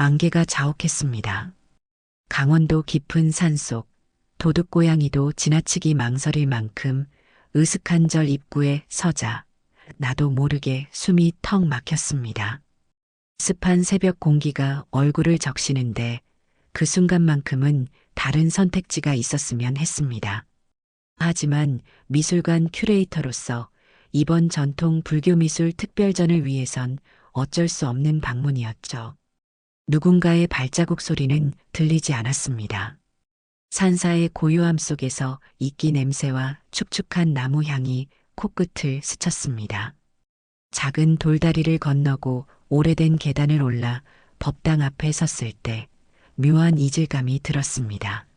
안개가 자욱했습니다. 강원도 깊은 산속 도둑고양이도 지나치기 망설일 만큼 으슥한 절 입구에 서자 나도 모르게 숨이 턱 막혔습니다. 습한 새벽 공기가 얼굴을 적시는데 그 순간만큼은 다른 선택지가 있었으면 했습니다. 하지만 미술관 큐레이터로서 이번 전통 불교미술 특별전을 위해선 어쩔 수 없는 방문이었죠. 누군가의 발자국 소리는 들리지 않았습니다. 산사의 고요함 속에서 이끼 냄새와 축축한 나무 향이 코끝을 스쳤습니다. 작은 돌다리를 건너고 오래된 계단을 올라 법당 앞에 섰을 때 묘한 이질감이 들었습니다.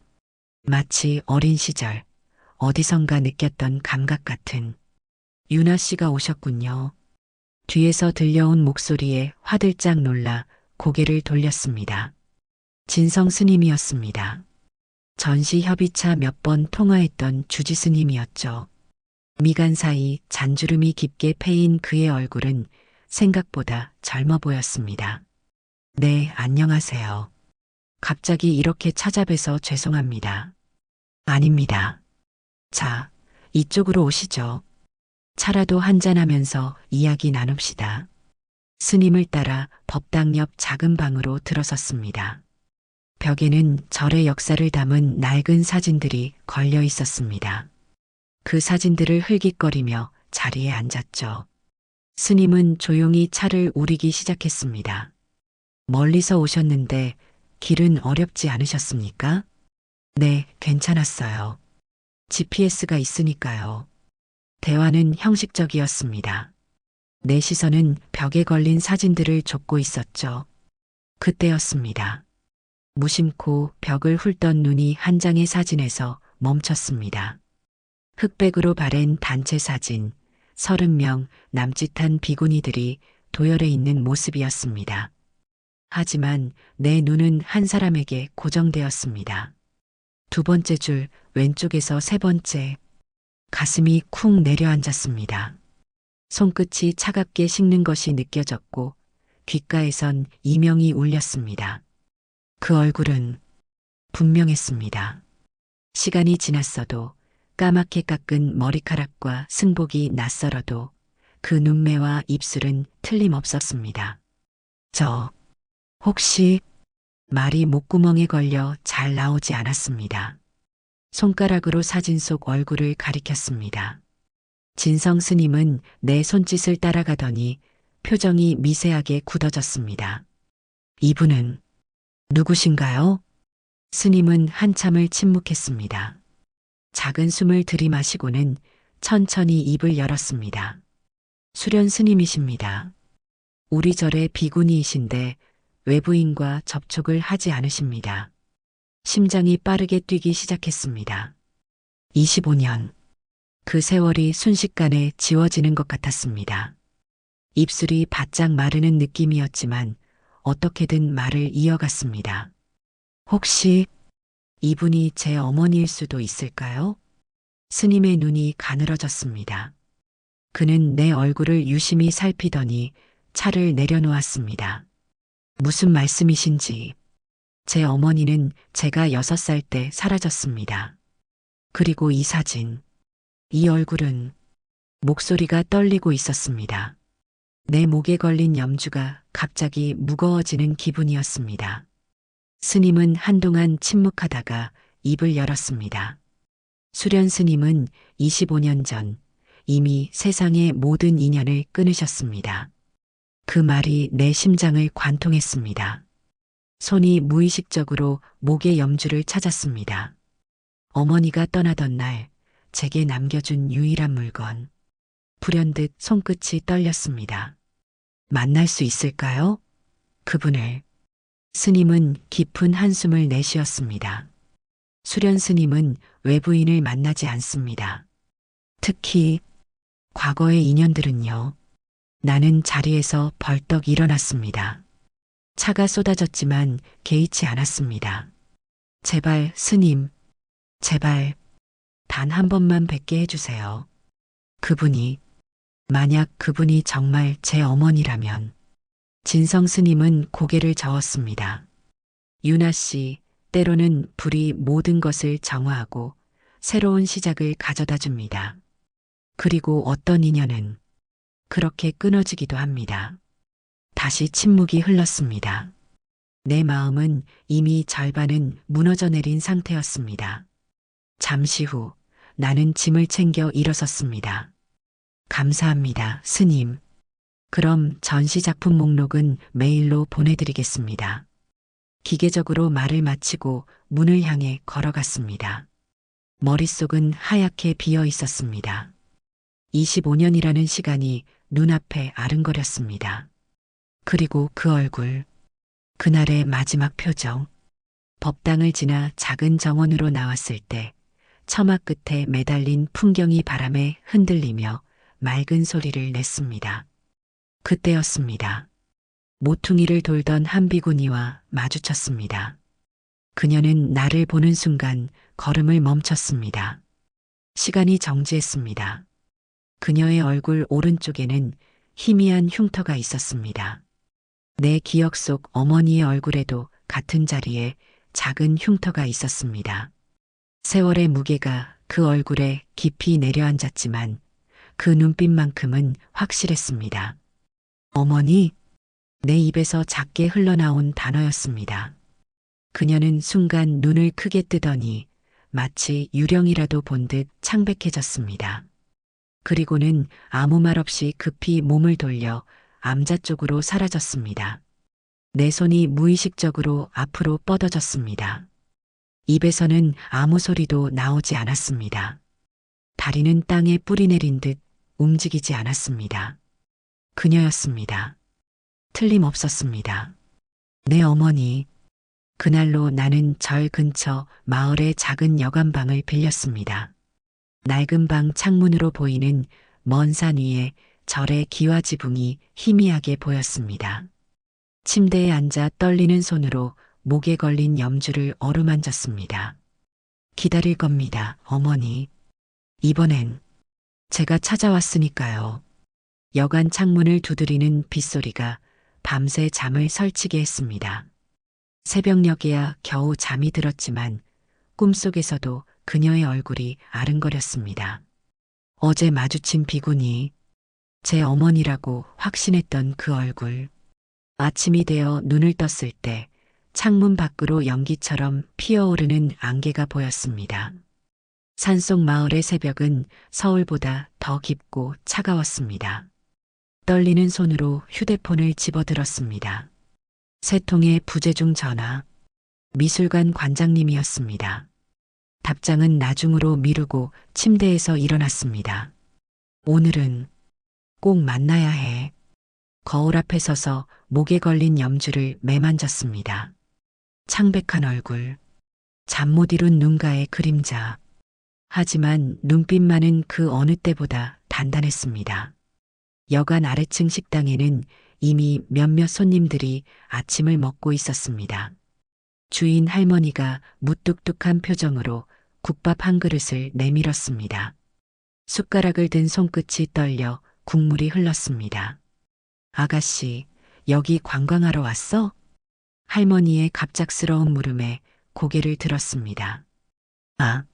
마치 어린 시절 어디선가 느꼈던 감각 같은. 유나 씨가 오셨군요. 뒤에서 들려온 목소리에 화들짝 놀라 고개를 돌렸습니다. 진성 스님이었습니다. 전시 협의차 몇 번 통화했던 주지 스님이었죠. 미간 사이 잔주름이 깊게 패인 그의 얼굴은 생각보다 젊어 보였습니다. 네, 안녕하세요. 갑자기 이렇게 찾아뵈서 죄송합니다. 아닙니다. 자, 이쪽으로 오시죠. 차라도 한잔하면서 이야기 나눕시다. 스님을 따라 법당 옆 작은 방으로 들어섰습니다. 벽에는 절의 역사를 담은 낡은 사진들이 걸려 있었습니다. 그 사진들을 흘깃거리며 자리에 앉았죠. 스님은 조용히 차를 우리기 시작했습니다. 멀리서 오셨는데 길은 어렵지 않으셨습니까? 네, 괜찮았어요. GPS가 있으니까요. 대화는 형식적이었습니다. 내 시선은 벽에 걸린 사진들을 쫓고 있었죠. 그때였습니다. 무심코 벽을 훑던 눈이 한 장의 사진에서 멈췄습니다. 흑백으로 바랜 단체 사진, 30명 남짓한 비구니들이 도열해 있는 모습이었습니다. 하지만 내 눈은 한 사람에게 고정되었습니다. 두 번째 줄 왼쪽에서 세 번째. 가슴이 쿵 내려앉았습니다. 손끝이 차갑게 식는 것이 느껴졌고 귓가에선 이명이 울렸습니다. 그 얼굴은 분명했습니다. 시간이 지났어도 까맣게 깎은 머리카락과 승복이 낯설어도 그 눈매와 입술은 틀림없었습니다. 혹시 말이 목구멍에 걸려 잘 나오지 않았습니다. 손가락으로 사진 속 얼굴을 가리켰습니다. 진성 스님은 내 손짓을 따라가더니 표정이 미세하게 굳어졌습니다. 이분은 누구신가요? 스님은 한참을 침묵했습니다. 작은 숨을 들이마시고는 천천히 입을 열었습니다. 수련 스님이십니다. 우리 절의 비구니이신데 외부인과 접촉을 하지 않으십니다. 심장이 빠르게 뛰기 시작했습니다. 25년. 그 세월이 순식간에 지워지는 것 같았습니다. 입술이 바짝 마르는 느낌이었지만 어떻게든 말을 이어갔습니다. 혹시 이분이 제 어머니일 수도 있을까요? 스님의 눈이 가늘어졌습니다. 그는 내 얼굴을 유심히 살피더니 차를 내려놓았습니다. 무슨 말씀이신지. 제 어머니는 제가 6살 때 사라졌습니다. 그리고 이 사진, 이 얼굴은. 목소리가 떨리고 있었습니다. 내 목에 걸린 염주가 갑자기 무거워지는 기분이었습니다. 스님은 한동안 침묵하다가 입을 열었습니다. 수련 스님은 25년 전 이미 세상의 모든 인연을 끊으셨습니다. 그 말이 내 심장을 관통했습니다. 손이 무의식적으로 목의 염주를 찾았습니다. 어머니가 떠나던 날 제게 남겨준 유일한 물건. 불현듯 손끝이 떨렸습니다. 만날 수 있을까요? 그분을. 스님은 깊은 한숨을 내쉬었습니다. 수련 스님은 외부인을 만나지 않습니다. 특히 과거의 인연들은요. 나는 자리에서 벌떡 일어났습니다. 차가 쏟아졌지만 개의치 않았습니다. 제발 스님, 제발 단 한 번만 뵙게 해주세요. 그분이, 만약 그분이 정말 제 어머니라면. 진성 스님은 고개를 저었습니다. 유나 씨, 때로는 불이 모든 것을 정화하고 새로운 시작을 가져다 줍니다. 그리고 어떤 인연은 그렇게 끊어지기도 합니다. 다시 침묵이 흘렀습니다. 내 마음은 이미 절반은 무너져 내린 상태였습니다. 잠시 후 나는 짐을 챙겨 일어섰습니다. 감사합니다, 스님. 그럼 전시작품 목록은 메일로 보내드리겠습니다. 기계적으로 말을 마치고 문을 향해 걸어갔습니다. 머릿속은 하얗게 비어 있었습니다. 25년이라는 시간이 눈앞에 아른거렸습니다. 그리고 그 얼굴, 그날의 마지막 표정, 법당을 지나 작은 정원으로 나왔을 때 처마 끝에 매달린 풍경이 바람에 흔들리며 맑은 소리를 냈습니다. 그때였습니다. 모퉁이를 돌던 한 비구니와 마주쳤습니다. 그녀는 나를 보는 순간 걸음을 멈췄습니다. 시간이 정지했습니다. 그녀의 얼굴 오른쪽에는 희미한 흉터가 있었습니다. 내 기억 속 어머니의 얼굴에도 같은 자리에 작은 흉터가 있었습니다. 세월의 무게가 그 얼굴에 깊이 내려앉았지만 그 눈빛만큼은 확실했습니다. 어머니, 내 입에서 작게 흘러나온 단어였습니다. 그녀는 순간 눈을 크게 뜨더니 마치 유령이라도 본 듯 창백해졌습니다. 그리고는 아무 말 없이 급히 몸을 돌려 암자 쪽으로 사라졌습니다. 내 손이 무의식적으로 앞으로 뻗어졌습니다. 입에서는 아무 소리도 나오지 않았습니다. 다리는 땅에 뿌리 내린 듯 움직이지 않았습니다. 그녀였습니다. 틀림없었습니다. 내 어머니. 그날로 나는 절 근처 마을의 작은 여관방을 빌렸습니다. 낡은 방 창문으로 보이는 먼 산 위에 절의 기와 지붕이 희미하게 보였습니다. 침대에 앉아 떨리는 손으로 목에 걸린 염주를 어루만졌습니다. 기다릴 겁니다, 어머니. 이번엔 제가 찾아왔으니까요. 여관 창문을 두드리는 빗소리가 밤새 잠을 설치게 했습니다. 새벽녘에야 겨우 잠이 들었지만 꿈속에서도 그녀의 얼굴이 아른거렸습니다. 어제 마주친 비구니, 제 어머니라고 확신했던 그 얼굴. 아침이 되어 눈을 떴을 때 창문 밖으로 연기처럼 피어오르는 안개가 보였습니다. 산속 마을의 새벽은 서울보다 더 깊고 차가웠습니다. 떨리는 손으로 휴대폰을 집어들었습니다. 세 통의 부재중 전화, 미술관 관장님이었습니다. 답장은 나중으로 미루고 침대에서 일어났습니다. 오늘은 꼭 만나야 해. 거울 앞에 서서 목에 걸린 염주를 매만졌습니다. 창백한 얼굴, 잠 못 이룬 눈가의 그림자. 하지만 눈빛만은 그 어느 때보다 단단했습니다. 여관 아래층 식당에는 이미 몇몇 손님들이 아침을 먹고 있었습니다. 주인 할머니가 무뚝뚝한 표정으로 국밥 한 그릇을 내밀었습니다. 숟가락을 든 손끝이 떨려 국물이 흘렀습니다. 아가씨, 여기 관광하러 왔어? 할머니의 갑작스러운 물음에 고개를 들었습니다. 아,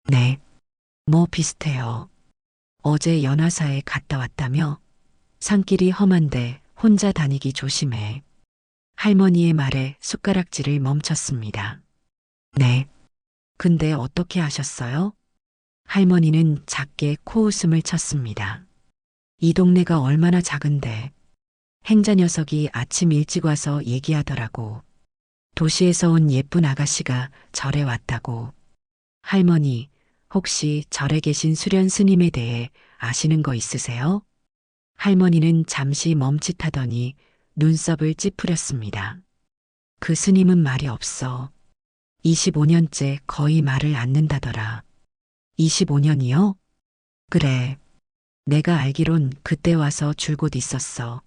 네. 뭐 비슷해요. 어제 연화사에 갔다 왔다며? 산길이 험한데 혼자 다니기 조심해. 할머니의 말에 숟가락질을 멈췄습니다. 네. 근데 어떻게 하셨어요? 할머니는 작게 코웃음을 쳤습니다. 이 동네가 얼마나 작은데. 행자 녀석이 아침 일찍 와서 얘기하더라고. 도시에서 온 예쁜 아가씨가 절에 왔다고. 할머니, 혹시 절에 계신 수련 스님에 대해 아시는 거 있으세요? 할머니는 잠시 멈칫하더니 눈썹을 찌푸렸습니다. 그 스님은 말이 없어. 25년째 거의 말을 않는다더라. 25년이요? 그래. 내가 알기론 그때 와서 줄곧 있었어.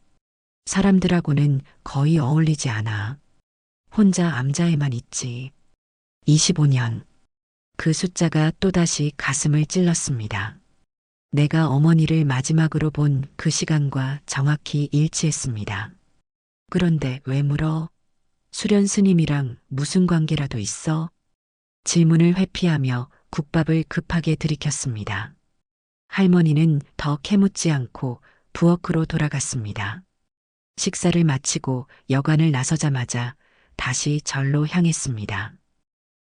사람들하고는 거의 어울리지 않아. 혼자 암자에만 있지. 25년. 그 숫자가 또다시 가슴을 찔렀습니다. 내가 어머니를 마지막으로 본 그 시간과 정확히 일치했습니다. 그런데 왜 물어? 수련 스님이랑 무슨 관계라도 있어? 질문을 회피하며 국밥을 급하게 들이켰습니다. 할머니는 더 캐묻지 않고 부엌으로 돌아갔습니다. 식사를 마치고 여관을 나서자마자 다시 절로 향했습니다.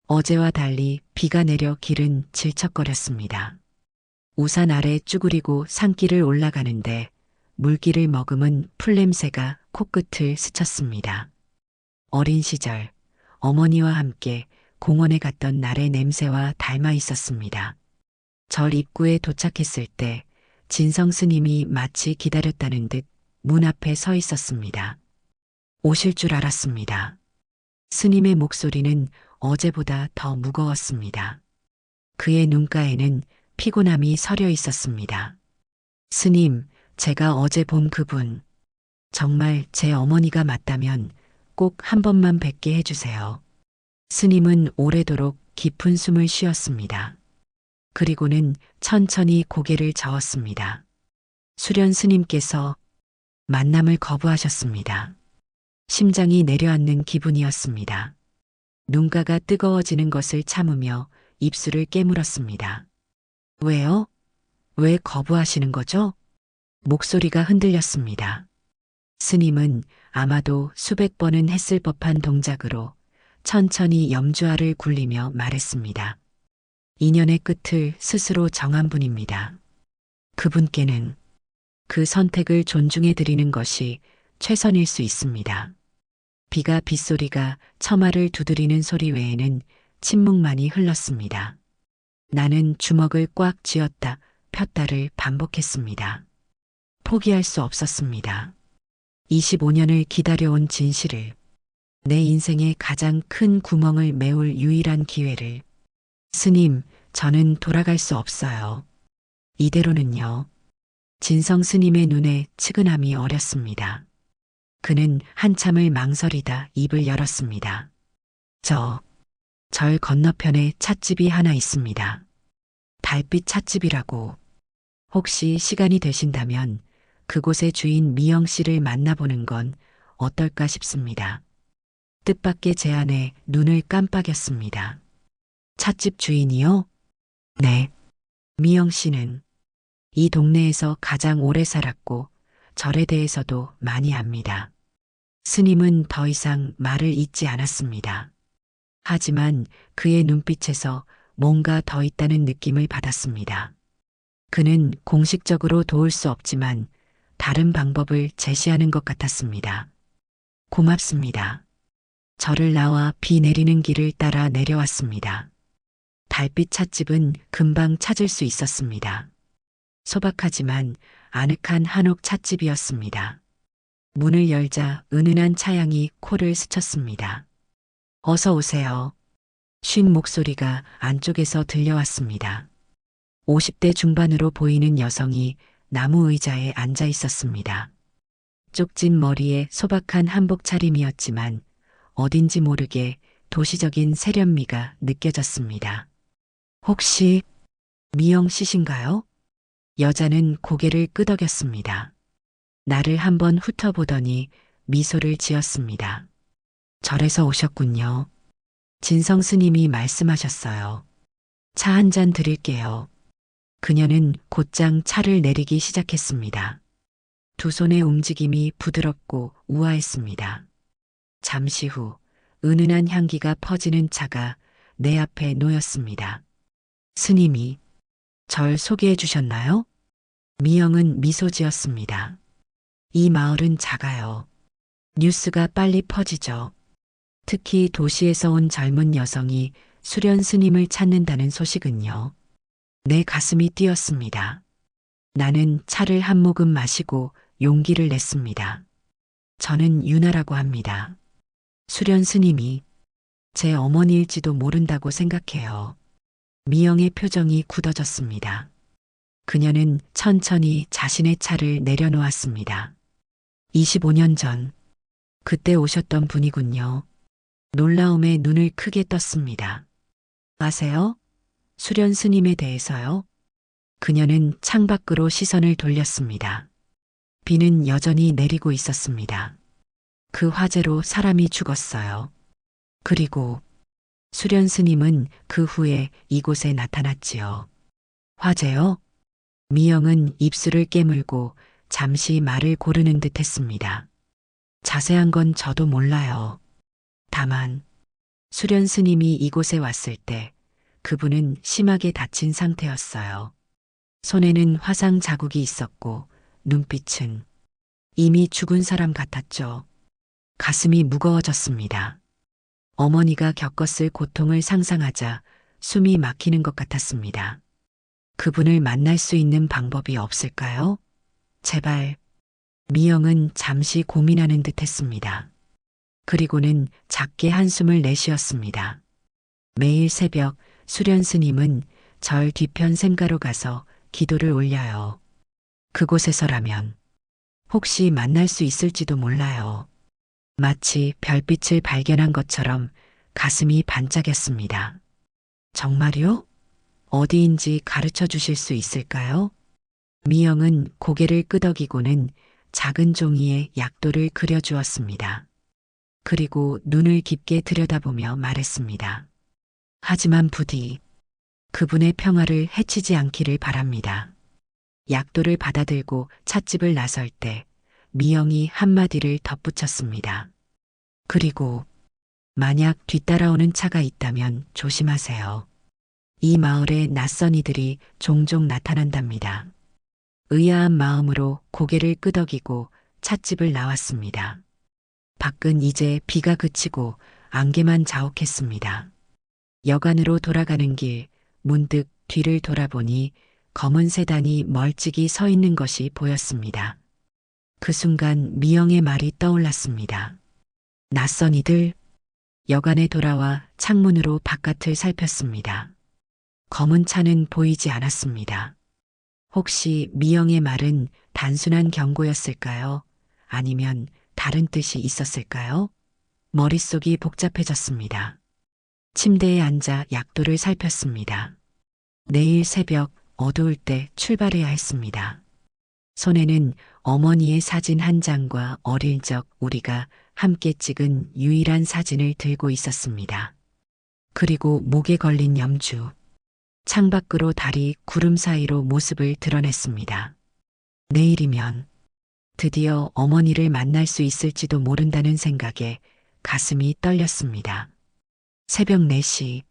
어제와 달리 비가 내려 길은 질척거렸습니다. 우산 아래 쭈그리고 산길을 올라가는데 물기를 머금은 풀냄새가 코끝을 스쳤습니다. 어린 시절 어머니와 함께 공원에 갔던 날의 냄새와 닮아 있었습니다. 절 입구에 도착했을 때 진성 스님이 마치 기다렸다는 듯 문 앞에 서 있었습니다. 오실 줄 알았습니다. 스님의 목소리는 어제보다 더 무거웠습니다. 그의 눈가에는 피곤함이 서려 있었습니다. 스님, 제가 어제 본 그분, 정말 제 어머니가 맞다면 꼭 한 번만 뵙게 해주세요. 스님은 오래도록 깊은 숨을 쉬었습니다. 그리고는 천천히 고개를 저었습니다. 수련 스님께서 만남을 거부하셨습니다. 심장이 내려앉는 기분이었습니다. 눈가가 뜨거워지는 것을 참으며 입술을 깨물었습니다. 왜요? 왜 거부하시는 거죠? 목소리가 흔들렸습니다. 스님은 아마도 수백 번은 했을 법한 동작으로 천천히 염주알을 굴리며 말했습니다. 인연의 끝을 스스로 정한 분입니다. 그분께는 그 선택을 존중해 드리는 것이 최선일 수 있습니다. 비가 빗소리가 처마를 두드리는 소리 외에는 침묵만이 흘렀습니다. 나는 주먹을 꽉 쥐었다 폈다를 반복했습니다. 포기할 수 없었습니다. 25년을 기다려온 진실을, 내 인생의 가장 큰 구멍을 메울 유일한 기회를. 스님, 저는 돌아갈 수 없어요. 이대로는요. 진성 스님의 눈에 측은함이 어렸습니다. 그는 한참을 망설이다 입을 열었습니다. 절 건너편에 찻집이 하나 있습니다. 달빛 찻집이라고. 혹시 시간이 되신다면 그곳의 주인 미영 씨를 만나보는 건 어떨까 싶습니다. 뜻밖의 제안에 눈을 깜빡였습니다. 찻집 주인이요? 네. 미영 씨는 이 동네에서 가장 오래 살았고 절에 대해서도 많이 압니다. 스님은 더 이상 말을 잇지 않았습니다. 하지만 그의 눈빛에서 뭔가 더 있다는 느낌을 받았습니다. 그는 공식적으로 도울 수 없지만 다른 방법을 제시하는 것 같았습니다. 고맙습니다. 절을 나와 비 내리는 길을 따라 내려왔습니다. 달빛 찻집은 금방 찾을 수 있었습니다. 소박하지만 아늑한 한옥 찻집이었습니다. 문을 열자 은은한 차향이 코를 스쳤습니다. 어서 오세요. 쉰 목소리가 안쪽에서 들려왔습니다. 50대 중반으로 보이는 여성이 나무 의자에 앉아 있었습니다. 쪽진 머리에 소박한 한복 차림이었지만 어딘지 모르게 도시적인 세련미가 느껴졌습니다. 혹시 미영 씨신가요? 여자는 고개를 끄덕였습니다. 나를 한번 훑어보더니 미소를 지었습니다. 절에서 오셨군요. 진성 스님이 말씀하셨어요. 차 한 잔 드릴게요. 그녀는 곧장 차를 내리기 시작했습니다. 두 손의 움직임이 부드럽고 우아했습니다. 잠시 후 은은한 향기가 퍼지는 차가 내 앞에 놓였습니다. 스님이 절 소개해 주셨나요? 미영은 미소 지었습니다. 이 마을은 작아요. 뉴스가 빨리 퍼지죠. 특히 도시에서 온 젊은 여성이 수련 스님을 찾는다는 소식은요. 내 가슴이 뛰었습니다. 나는 차를 한 모금 마시고 용기를 냈습니다. 저는 유나라고 합니다. 수련 스님이 제 어머니일지도 모른다고 생각해요. 미영의 표정이 굳어졌습니다. 그녀는 천천히 자신의 차를 내려놓았습니다. 25년 전, 그때 오셨던 분이군요. 놀라움에 눈을 크게 떴습니다. 아세요? 수련 스님에 대해서요? 그녀는 창밖으로 시선을 돌렸습니다. 비는 여전히 내리고 있었습니다. 그 화재로 사람이 죽었어요. 그리고 수련 스님은 그 후에 이곳에 나타났지요. 화재요? 미영은 입술을 깨물고 잠시 말을 고르는 듯 했습니다. 자세한 건 저도 몰라요. 다만 수련 스님이 이곳에 왔을 때 그분은 심하게 다친 상태였어요. 손에는 화상 자국이 있었고 눈빛은 이미 죽은 사람 같았죠. 가슴이 무거워졌습니다. 어머니가 겪었을 고통을 상상하자 숨이 막히는 것 같았습니다. 그분을 만날 수 있는 방법이 없을까요? 제발. 미영은 잠시 고민하는 듯 했습니다. 그리고는 작게 한숨을 내쉬었습니다. 매일 새벽 수련 스님은 절 뒤편 샘가로 가서 기도를 올려요. 그곳에서라면 혹시 만날 수 있을지도 몰라요. 마치 별빛을 발견한 것처럼 가슴이 반짝였습니다. 정말요? 어디인지 가르쳐 주실 수 있을까요? 미영은 고개를 끄덕이고는 작은 종이에 약도를 그려주었습니다. 그리고 눈을 깊게 들여다보며 말했습니다. 하지만 부디 그분의 평화를 해치지 않기를 바랍니다. 약도를 받아들고 찻집을 나설 때 미영이 한마디를 덧붙였습니다. 그리고 만약 뒤따라오는 차가 있다면 조심하세요. 이 마을에 낯선 이들이 종종 나타난답니다. 의아한 마음으로 고개를 끄덕이고 찻집을 나왔습니다. 밖은 이제 비가 그치고 안개만 자욱했습니다. 여관으로 돌아가는 길 문득 뒤를 돌아보니 검은 세단이 멀찍이 서 있는 것이 보였습니다. 그 순간 미영의 말이 떠올랐습니다. 낯선 이들. 여관에 돌아와 창문으로 바깥을 살폈습니다. 검은 차는 보이지 않았습니다. 혹시 미영의 말은 단순한 경고였을까요? 아니면 다른 뜻이 있었을까요? 머릿속이 복잡해졌습니다. 침대에 앉아 약도를 살폈습니다. 내일 새벽 어두울 때 출발해야 했습니다. 손에는 어머니의 사진 한 장과 어릴 적 우리가 함께 찍은 유일한 사진을 들고 있었습니다. 그리고 목에 걸린 염주. 창밖으로 달이 구름 사이로 모습을 드러냈습니다. 내일이면 드디어 어머니를 만날 수 있을지도 모른다는 생각에 가슴이 떨렸습니다. 새벽 4시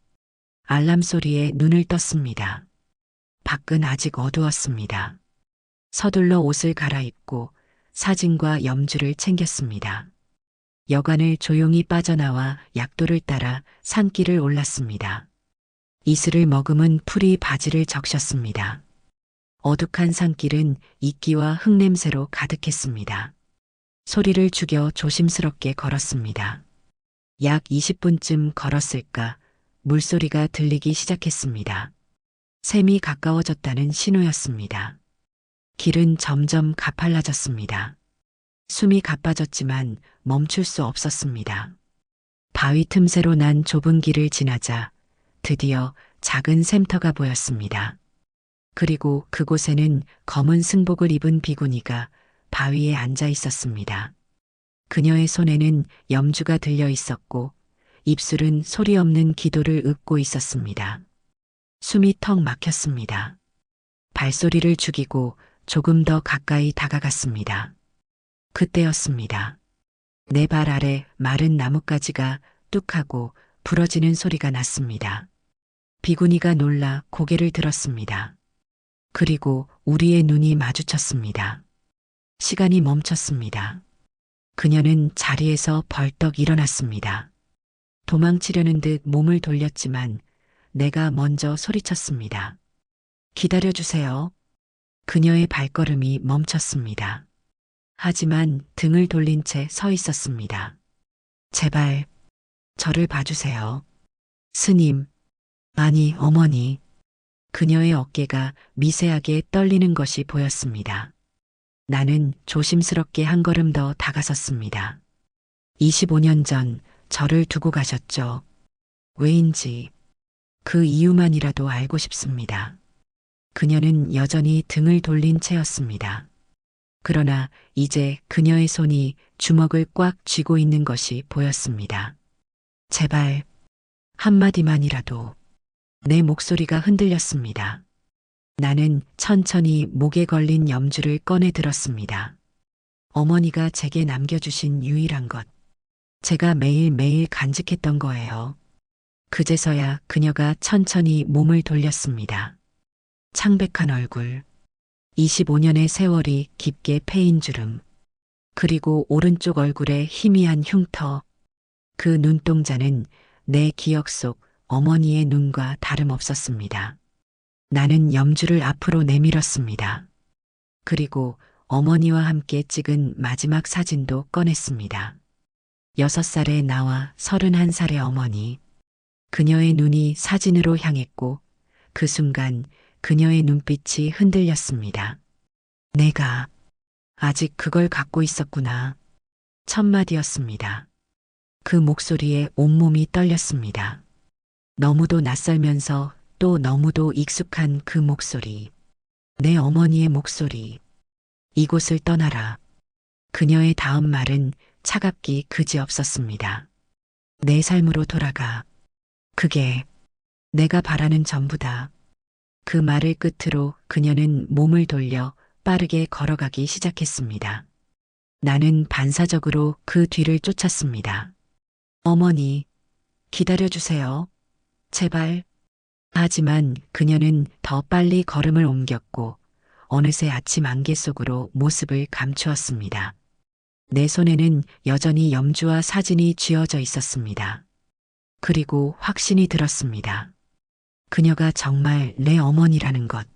알람 소리에 눈을 떴습니다. 밖은 아직 어두웠습니다. 서둘러 옷을 갈아입고 사진과 염주를 챙겼습니다. 여관을 조용히 빠져나와 약도를 따라 산길을 올랐습니다. 이슬을 머금은 풀이 바지를 적셨습니다. 어둑한 산길은 이끼와 흙냄새로 가득했습니다. 소리를 죽여 조심스럽게 걸었습니다. 약 20분쯤 걸었을까 물소리가 들리기 시작했습니다. 샘이 가까워졌다는 신호였습니다. 길은 점점 가팔라졌습니다. 숨이 가빠졌지만 멈출 수 없었습니다. 바위 틈새로 난 좁은 길을 지나자 드디어 작은 샘터가 보였습니다. 그리고 그곳에는 검은 승복을 입은 비구니가 바위에 앉아 있었습니다. 그녀의 손에는 염주가 들려 있었고 입술은 소리 없는 기도를 읊고 있었습니다. 숨이 턱 막혔습니다. 발소리를 죽이고 조금 더 가까이 다가갔습니다. 그때였습니다. 내 발 아래 마른 나뭇가지가 뚝 하고 부러지는 소리가 났습니다. 비구니가 놀라 고개를 들었습니다. 그리고 우리의 눈이 마주쳤습니다. 시간이 멈췄습니다. 그녀는 자리에서 벌떡 일어났습니다. 도망치려는 듯 몸을 돌렸지만 내가 먼저 소리쳤습니다. 기다려주세요. 그녀의 발걸음이 멈췄습니다. 하지만 등을 돌린 채 서 있었습니다. 제발 저를 봐주세요. 스님, 아니 어머니. 그녀의 어깨가 미세하게 떨리는 것이 보였습니다. 나는 조심스럽게 한 걸음 더 다가섰습니다. 25년 전 저를 두고 가셨죠. 왜인지 그 이유만이라도 알고 싶습니다. 그녀는 여전히 등을 돌린 채였습니다. 그러나 이제 그녀의 손이 주먹을 꽉 쥐고 있는 것이 보였습니다. 제발 한마디만이라도. 내 목소리가 흔들렸습니다. 나는 천천히 목에 걸린 염주를 꺼내 들었습니다. 어머니가 제게 남겨주신 유일한 것. 제가 매일매일 간직했던 거예요. 그제서야 그녀가 천천히 몸을 돌렸습니다. 창백한 얼굴, 25년의 세월이 깊게 패인 주름, 그리고 오른쪽 얼굴에 희미한 흉터. 그 눈동자는 내 기억 속 어머니의 눈과 다름없었습니다. 나는 염주를 앞으로 내밀었습니다. 그리고 어머니와 함께 찍은 마지막 사진도 꺼냈습니다. 6살의 나와 31살의 어머니. 그녀의 눈이 사진으로 향했고 그 순간 그녀의 눈빛이 흔들렸습니다. 내가 아직 그걸 갖고 있었구나. 첫 마디였습니다. 그 목소리에 온몸이 떨렸습니다. 너무도 낯설면서 또 너무도 익숙한 그 목소리. 내 어머니의 목소리. 이곳을 떠나라. 그녀의 다음 말은 차갑기 그지없었습니다. 내 삶으로 돌아가. 그게 내가 바라는 전부다. 그 말을 끝으로 그녀는 몸을 돌려 빠르게 걸어가기 시작했습니다. 나는 반사적으로 그 뒤를 쫓았습니다. 어머니, 기다려주세요. 제발. 하지만 그녀는 더 빨리 걸음을 옮겼고 어느새 아침 안개 속으로 모습을 감추었습니다. 내 손에는 여전히 염주와 사진이 쥐어져 있었습니다. 그리고 확신이 들었습니다. 그녀가 정말 내 어머니라는 것.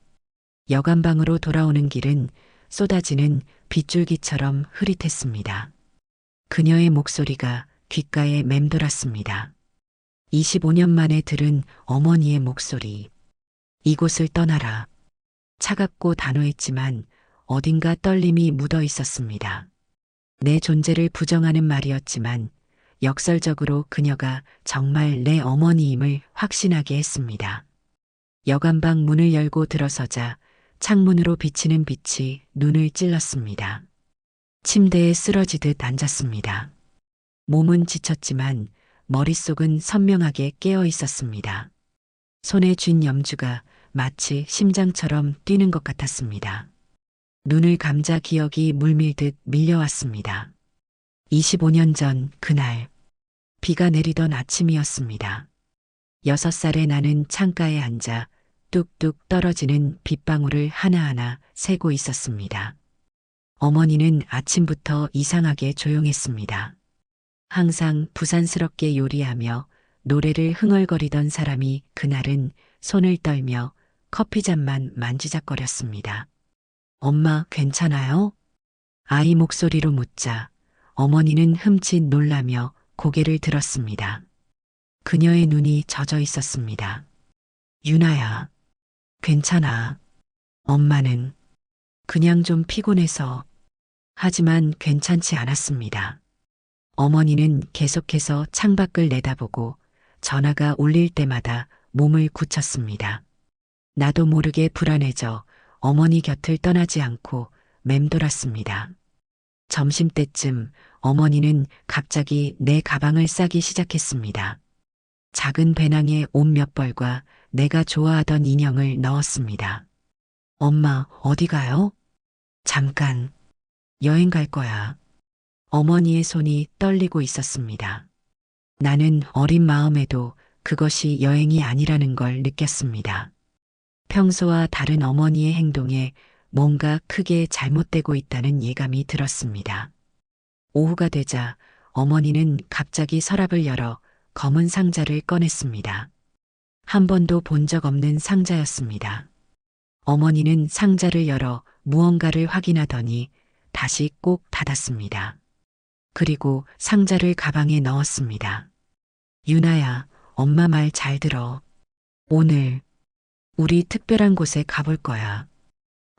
여관방으로 돌아오는 길은 쏟아지는 빗줄기처럼 흐릿했습니다. 그녀의 목소리가 귓가에 맴돌았습니다. 25년 만에 들은 어머니의 목소리. 이곳을 떠나라. 차갑고 단호했지만 어딘가 떨림이 묻어 있었습니다. 내 존재를 부정하는 말이었지만 역설적으로 그녀가 정말 내 어머니임을 확신하게 했습니다. 여관방 문을 열고 들어서자 창문으로 비치는 빛이 눈을 찔렀습니다. 침대에 쓰러지듯 앉았습니다. 몸은 지쳤지만 머릿속은 선명하게 깨어 있었습니다. 손에 쥔 염주가 마치 심장처럼 뛰는 것 같았습니다. 눈을 감자 기억이 물밀듯 밀려왔습니다. 25년 전 그날, 비가 내리던 아침이었습니다. 6살의 나는 창가에 앉아 뚝뚝 떨어지는 빗방울을 하나하나 세고 있었습니다. 어머니는 아침부터 이상하게 조용했습니다. 항상 부산스럽게 요리하며 노래를 흥얼거리던 사람이 그날은 손을 떨며 커피잔만 만지작거렸습니다. 엄마, 괜찮아요? 아이 목소리로 묻자 어머니는 흠칫 놀라며 고개를 들었습니다. 그녀의 눈이 젖어 있었습니다. 유나야, 괜찮아. 엄마는 그냥 좀 피곤해서. 하지만 괜찮지 않았습니다. 어머니는 계속해서 창밖을 내다보고 전화가 울릴 때마다 몸을 굳혔습니다. 나도 모르게 불안해져 어머니 곁을 떠나지 않고 맴돌았습니다. 점심때쯤 어머니는 갑자기 내 가방을 싸기 시작했습니다. 작은 배낭에 옷 몇 벌과 내가 좋아하던 인형을 넣었습니다. 엄마, 어디 가요? 잠깐. 여행 갈 거야. 어머니의 손이 떨리고 있었습니다. 나는 어린 마음에도 그것이 여행이 아니라는 걸 느꼈습니다. 평소와 다른 어머니의 행동에 뭔가 크게 잘못되고 있다는 예감이 들었습니다. 오후가 되자 어머니는 갑자기 서랍을 열어 검은 상자를 꺼냈습니다. 한 번도 본 적 없는 상자였습니다. 어머니는 상자를 열어 무언가를 확인하더니 다시 꼭 닫았습니다. 그리고 상자를 가방에 넣었습니다. 유나야, 엄마 말 잘 들어. 오늘 우리 특별한 곳에 가볼 거야.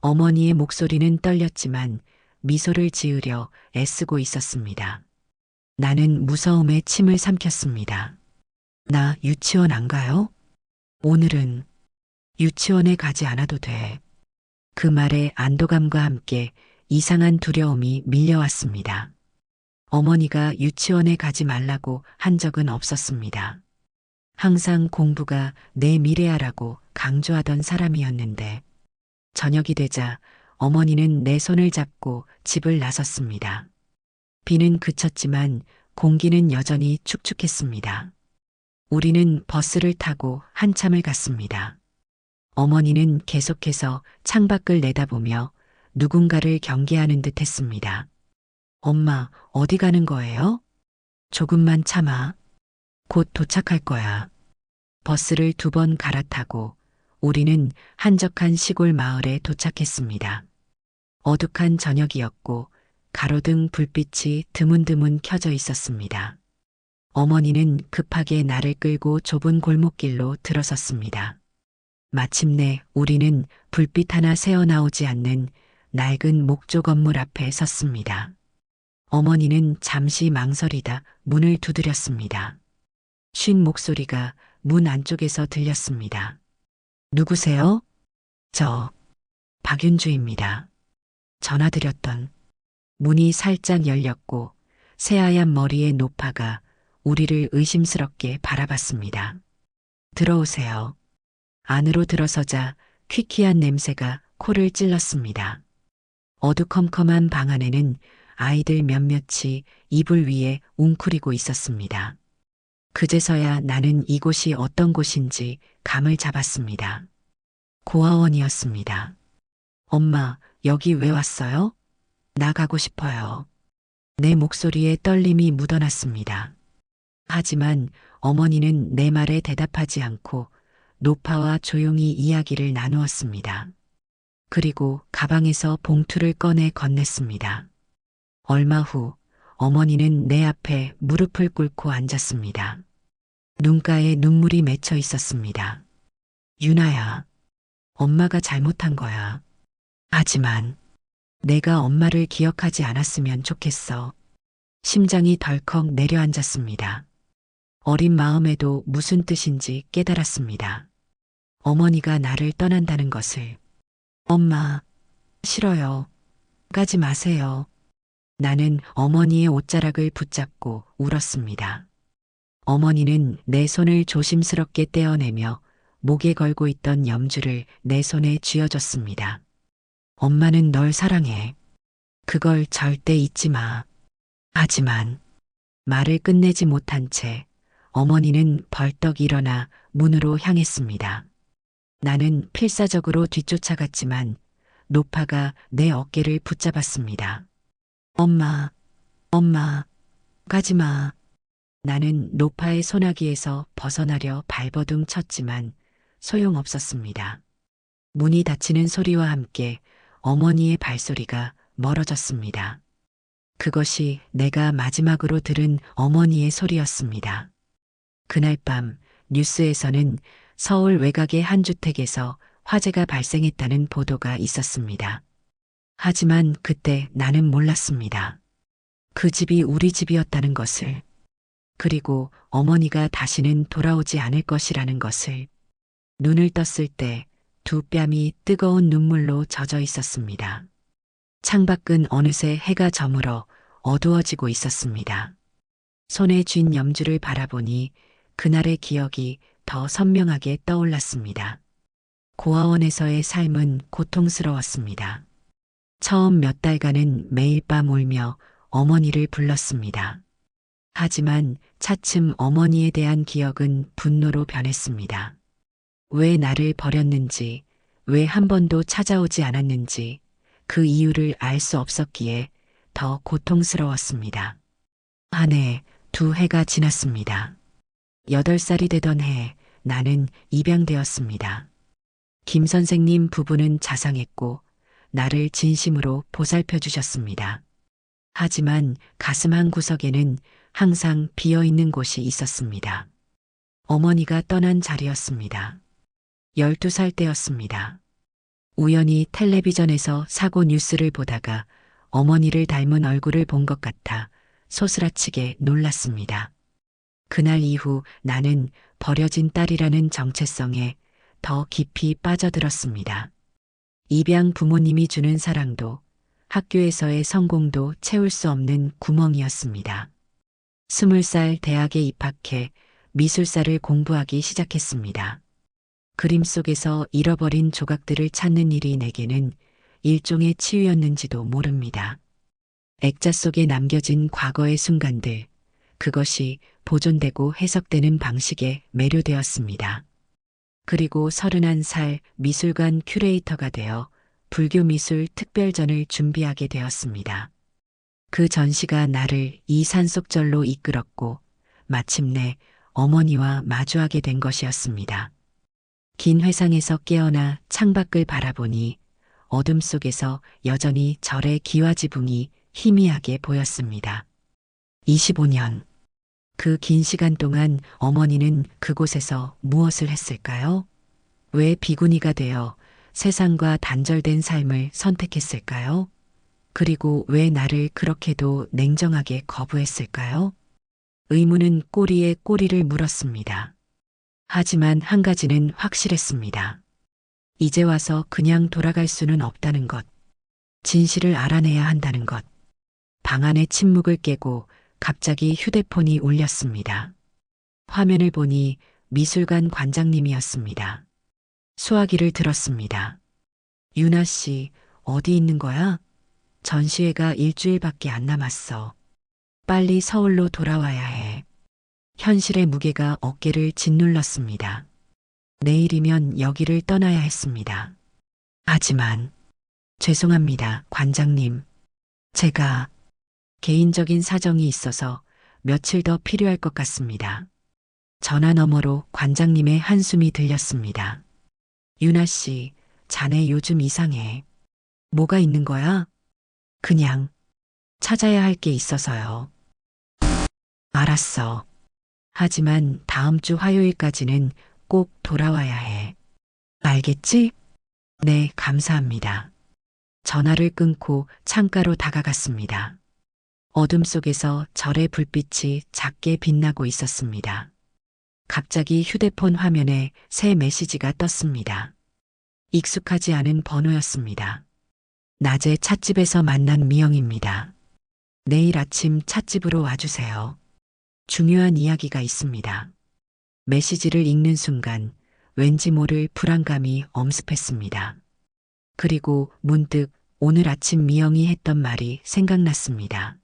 어머니의 목소리는 떨렸지만 미소를 지으려 애쓰고 있었습니다. 나는 무서움에 침을 삼켰습니다. 나 유치원 안 가요? 오늘은 유치원에 가지 않아도 돼. 그 말에 안도감과 함께 이상한 두려움이 밀려왔습니다. 어머니가 유치원에 가지 말라고 한 적은 없었습니다. 항상 공부가 내 미래야라고 강조하던 사람이었는데 저녁이 되자 어머니는 내 손을 잡고 집을 나섰습니다. 비는 그쳤지만 공기는 여전히 축축했습니다. 우리는 버스를 타고 한참을 갔습니다. 어머니는 계속해서 창밖을 내다보며 누군가를 경계하는 듯 했습니다. 엄마, 어디 가는 거예요? 조금만 참아. 곧 도착할 거야. 버스를 2번 갈아타고 우리는 한적한 시골 마을에 도착했습니다. 어둑한 저녁이었고 가로등 불빛이 드문드문 켜져 있었습니다. 어머니는 급하게 나를 끌고 좁은 골목길로 들어섰습니다. 마침내 우리는 불빛 하나 새어나오지 않는 낡은 목조 건물 앞에 섰습니다. 어머니는 잠시 망설이다 문을 두드렸습니다. 쉰 목소리가 문 안쪽에서 들렸습니다. 누구세요? 저, 박윤주입니다. 전화드렸던. 문이 살짝 열렸고 새하얀 머리의 노파가 우리를 의심스럽게 바라봤습니다. 들어오세요. 안으로 들어서자 퀴퀴한 냄새가 코를 찔렀습니다. 어두컴컴한 방 안에는 아이들 몇몇이 이불 위에 웅크리고 있었습니다. 그제서야 나는 이곳이 어떤 곳인지 감을 잡았습니다. 고아원이었습니다. 엄마, 여기 왜 왔어요? 나가고 싶어요. 내 목소리에 떨림이 묻어났습니다. 하지만 어머니는 내 말에 대답하지 않고 노파와 조용히 이야기를 나누었습니다. 그리고 가방에서 봉투를 꺼내 건넸습니다. 얼마 후 어머니는 내 앞에 무릎을 꿇고 앉았습니다. 눈가에 눈물이 맺혀 있었습니다. 유나야, 엄마가 잘못한 거야. 하지만 내가 엄마를 기억하지 않았으면 좋겠어. 심장이 덜컥 내려앉았습니다. 어린 마음에도 무슨 뜻인지 깨달았습니다. 어머니가 나를 떠난다는 것을. 엄마, 싫어요. 가지 마세요. 나는 어머니의 옷자락을 붙잡고 울었습니다. 어머니는 내 손을 조심스럽게 떼어내며 목에 걸고 있던 염주를 내 손에 쥐어줬습니다. 엄마는 널 사랑해. 그걸 절대 잊지 마. 하지만 말을 끝내지 못한 채 어머니는 벌떡 일어나 문으로 향했습니다. 나는 필사적으로 뒤쫓아갔지만 노파가 내 어깨를 붙잡았습니다. 엄마, 엄마, 가지 마. 나는 노파의 소나기에서 벗어나려 발버둥 쳤지만 소용없었습니다. 문이 닫히는 소리와 함께 어머니의 발소리가 멀어졌습니다. 그것이 내가 마지막으로 들은 어머니의 소리였습니다. 그날 밤 뉴스에서는 서울 외곽의 한 주택에서 화재가 발생했다는 보도가 있었습니다. 하지만 그때 나는 몰랐습니다. 그 집이 우리 집이었다는 것을, 그리고 어머니가 다시는 돌아오지 않을 것이라는 것을. 눈을 떴을 때 두 뺨이 뜨거운 눈물로 젖어 있었습니다. 창밖은 어느새 해가 저물어 어두워지고 있었습니다. 손에 쥔 염주를 바라보니 그날의 기억이 더 선명하게 떠올랐습니다. 고아원에서의 삶은 고통스러웠습니다. 처음 몇 달간은 매일 밤 울며 어머니를 불렀습니다. 하지만 차츰 어머니에 대한 기억은 분노로 변했습니다. 왜 나를 버렸는지, 왜 한 번도 찾아오지 않았는지 그 이유를 알 수 없었기에 더 고통스러웠습니다. 한 해, 2해가 지났습니다. 8살이 되던 해 나는 입양되었습니다. 김 선생님 부부는 자상했고 나를 진심으로 보살펴 주셨습니다. 하지만 가슴 한 구석에는 항상 비어있는 곳이 있었습니다. 어머니가 떠난 자리였습니다. 12살 때였습니다. 우연히 텔레비전에서 사고 뉴스를 보다가 어머니를 닮은 얼굴을 본 것 같아 소스라치게 놀랐습니다. 그날 이후 나는 버려진 딸이라는 정체성에 더 깊이 빠져들었습니다. 입양 부모님이 주는 사랑도 학교에서의 성공도 채울 수 없는 구멍이었습니다. 20살 대학에 입학해 미술사를 공부하기 시작했습니다. 그림 속에서 잃어버린 조각들을 찾는 일이 내게는 일종의 치유였는지도 모릅니다. 액자 속에 남겨진 과거의 순간들, 그것이 보존되고 해석되는 방식에 매료되었습니다. 그리고 31살 미술관 큐레이터가 되어 불교미술 특별전을 준비하게 되었습니다. 그 전시가 나를 이 산속절로 이끌었고 마침내 어머니와 마주하게 된 것이었습니다. 긴 회상에서 깨어나 창밖을 바라보니 어둠 속에서 여전히 절의 기와지붕이 희미하게 보였습니다. 25년. 그 긴 시간 동안 어머니는 그곳에서 무엇을 했을까요? 왜 비구니가 되어 세상과 단절된 삶을 선택했을까요? 그리고 왜 나를 그렇게도 냉정하게 거부했을까요? 의문은 꼬리에 꼬리를 물었습니다. 하지만 한 가지는 확실했습니다. 이제 와서 그냥 돌아갈 수는 없다는 것. 진실을 알아내야 한다는 것. 방 안의 침묵을 깨고 갑자기 휴대폰이 울렸습니다. 화면을 보니 미술관 관장님이었습니다. 수화기를 들었습니다. 유나 씨, 어디 있는 거야? 전시회가 일주일밖에 안 남았어. 빨리 서울로 돌아와야 해. 현실의 무게가 어깨를 짓눌렀습니다. 내일이면 여기를 떠나야 했습니다. 하지만, 죄송합니다, 관장님. 제가 개인적인 사정이 있어서 며칠 더 필요할 것 같습니다. 전화 너머로 관장님의 한숨이 들렸습니다. 유나 씨, 자네 요즘 이상해. 뭐가 있는 거야? 그냥 찾아야 할 게 있어서요. 알았어. 하지만 다음 주 화요일까지는 꼭 돌아와야 해. 알겠지? 네, 감사합니다. 전화를 끊고 창가로 다가갔습니다. 어둠 속에서 절의 불빛이 작게 빛나고 있었습니다. 갑자기 휴대폰 화면에 새 메시지가 떴습니다. 익숙하지 않은 번호였습니다. 낮에 찻집에서 만난 미영입니다. 내일 아침 찻집으로 와주세요. 중요한 이야기가 있습니다. 메시지를 읽는 순간 왠지 모를 불안감이 엄습했습니다. 그리고 문득 오늘 아침 미영이 했던 말이 생각났습니다.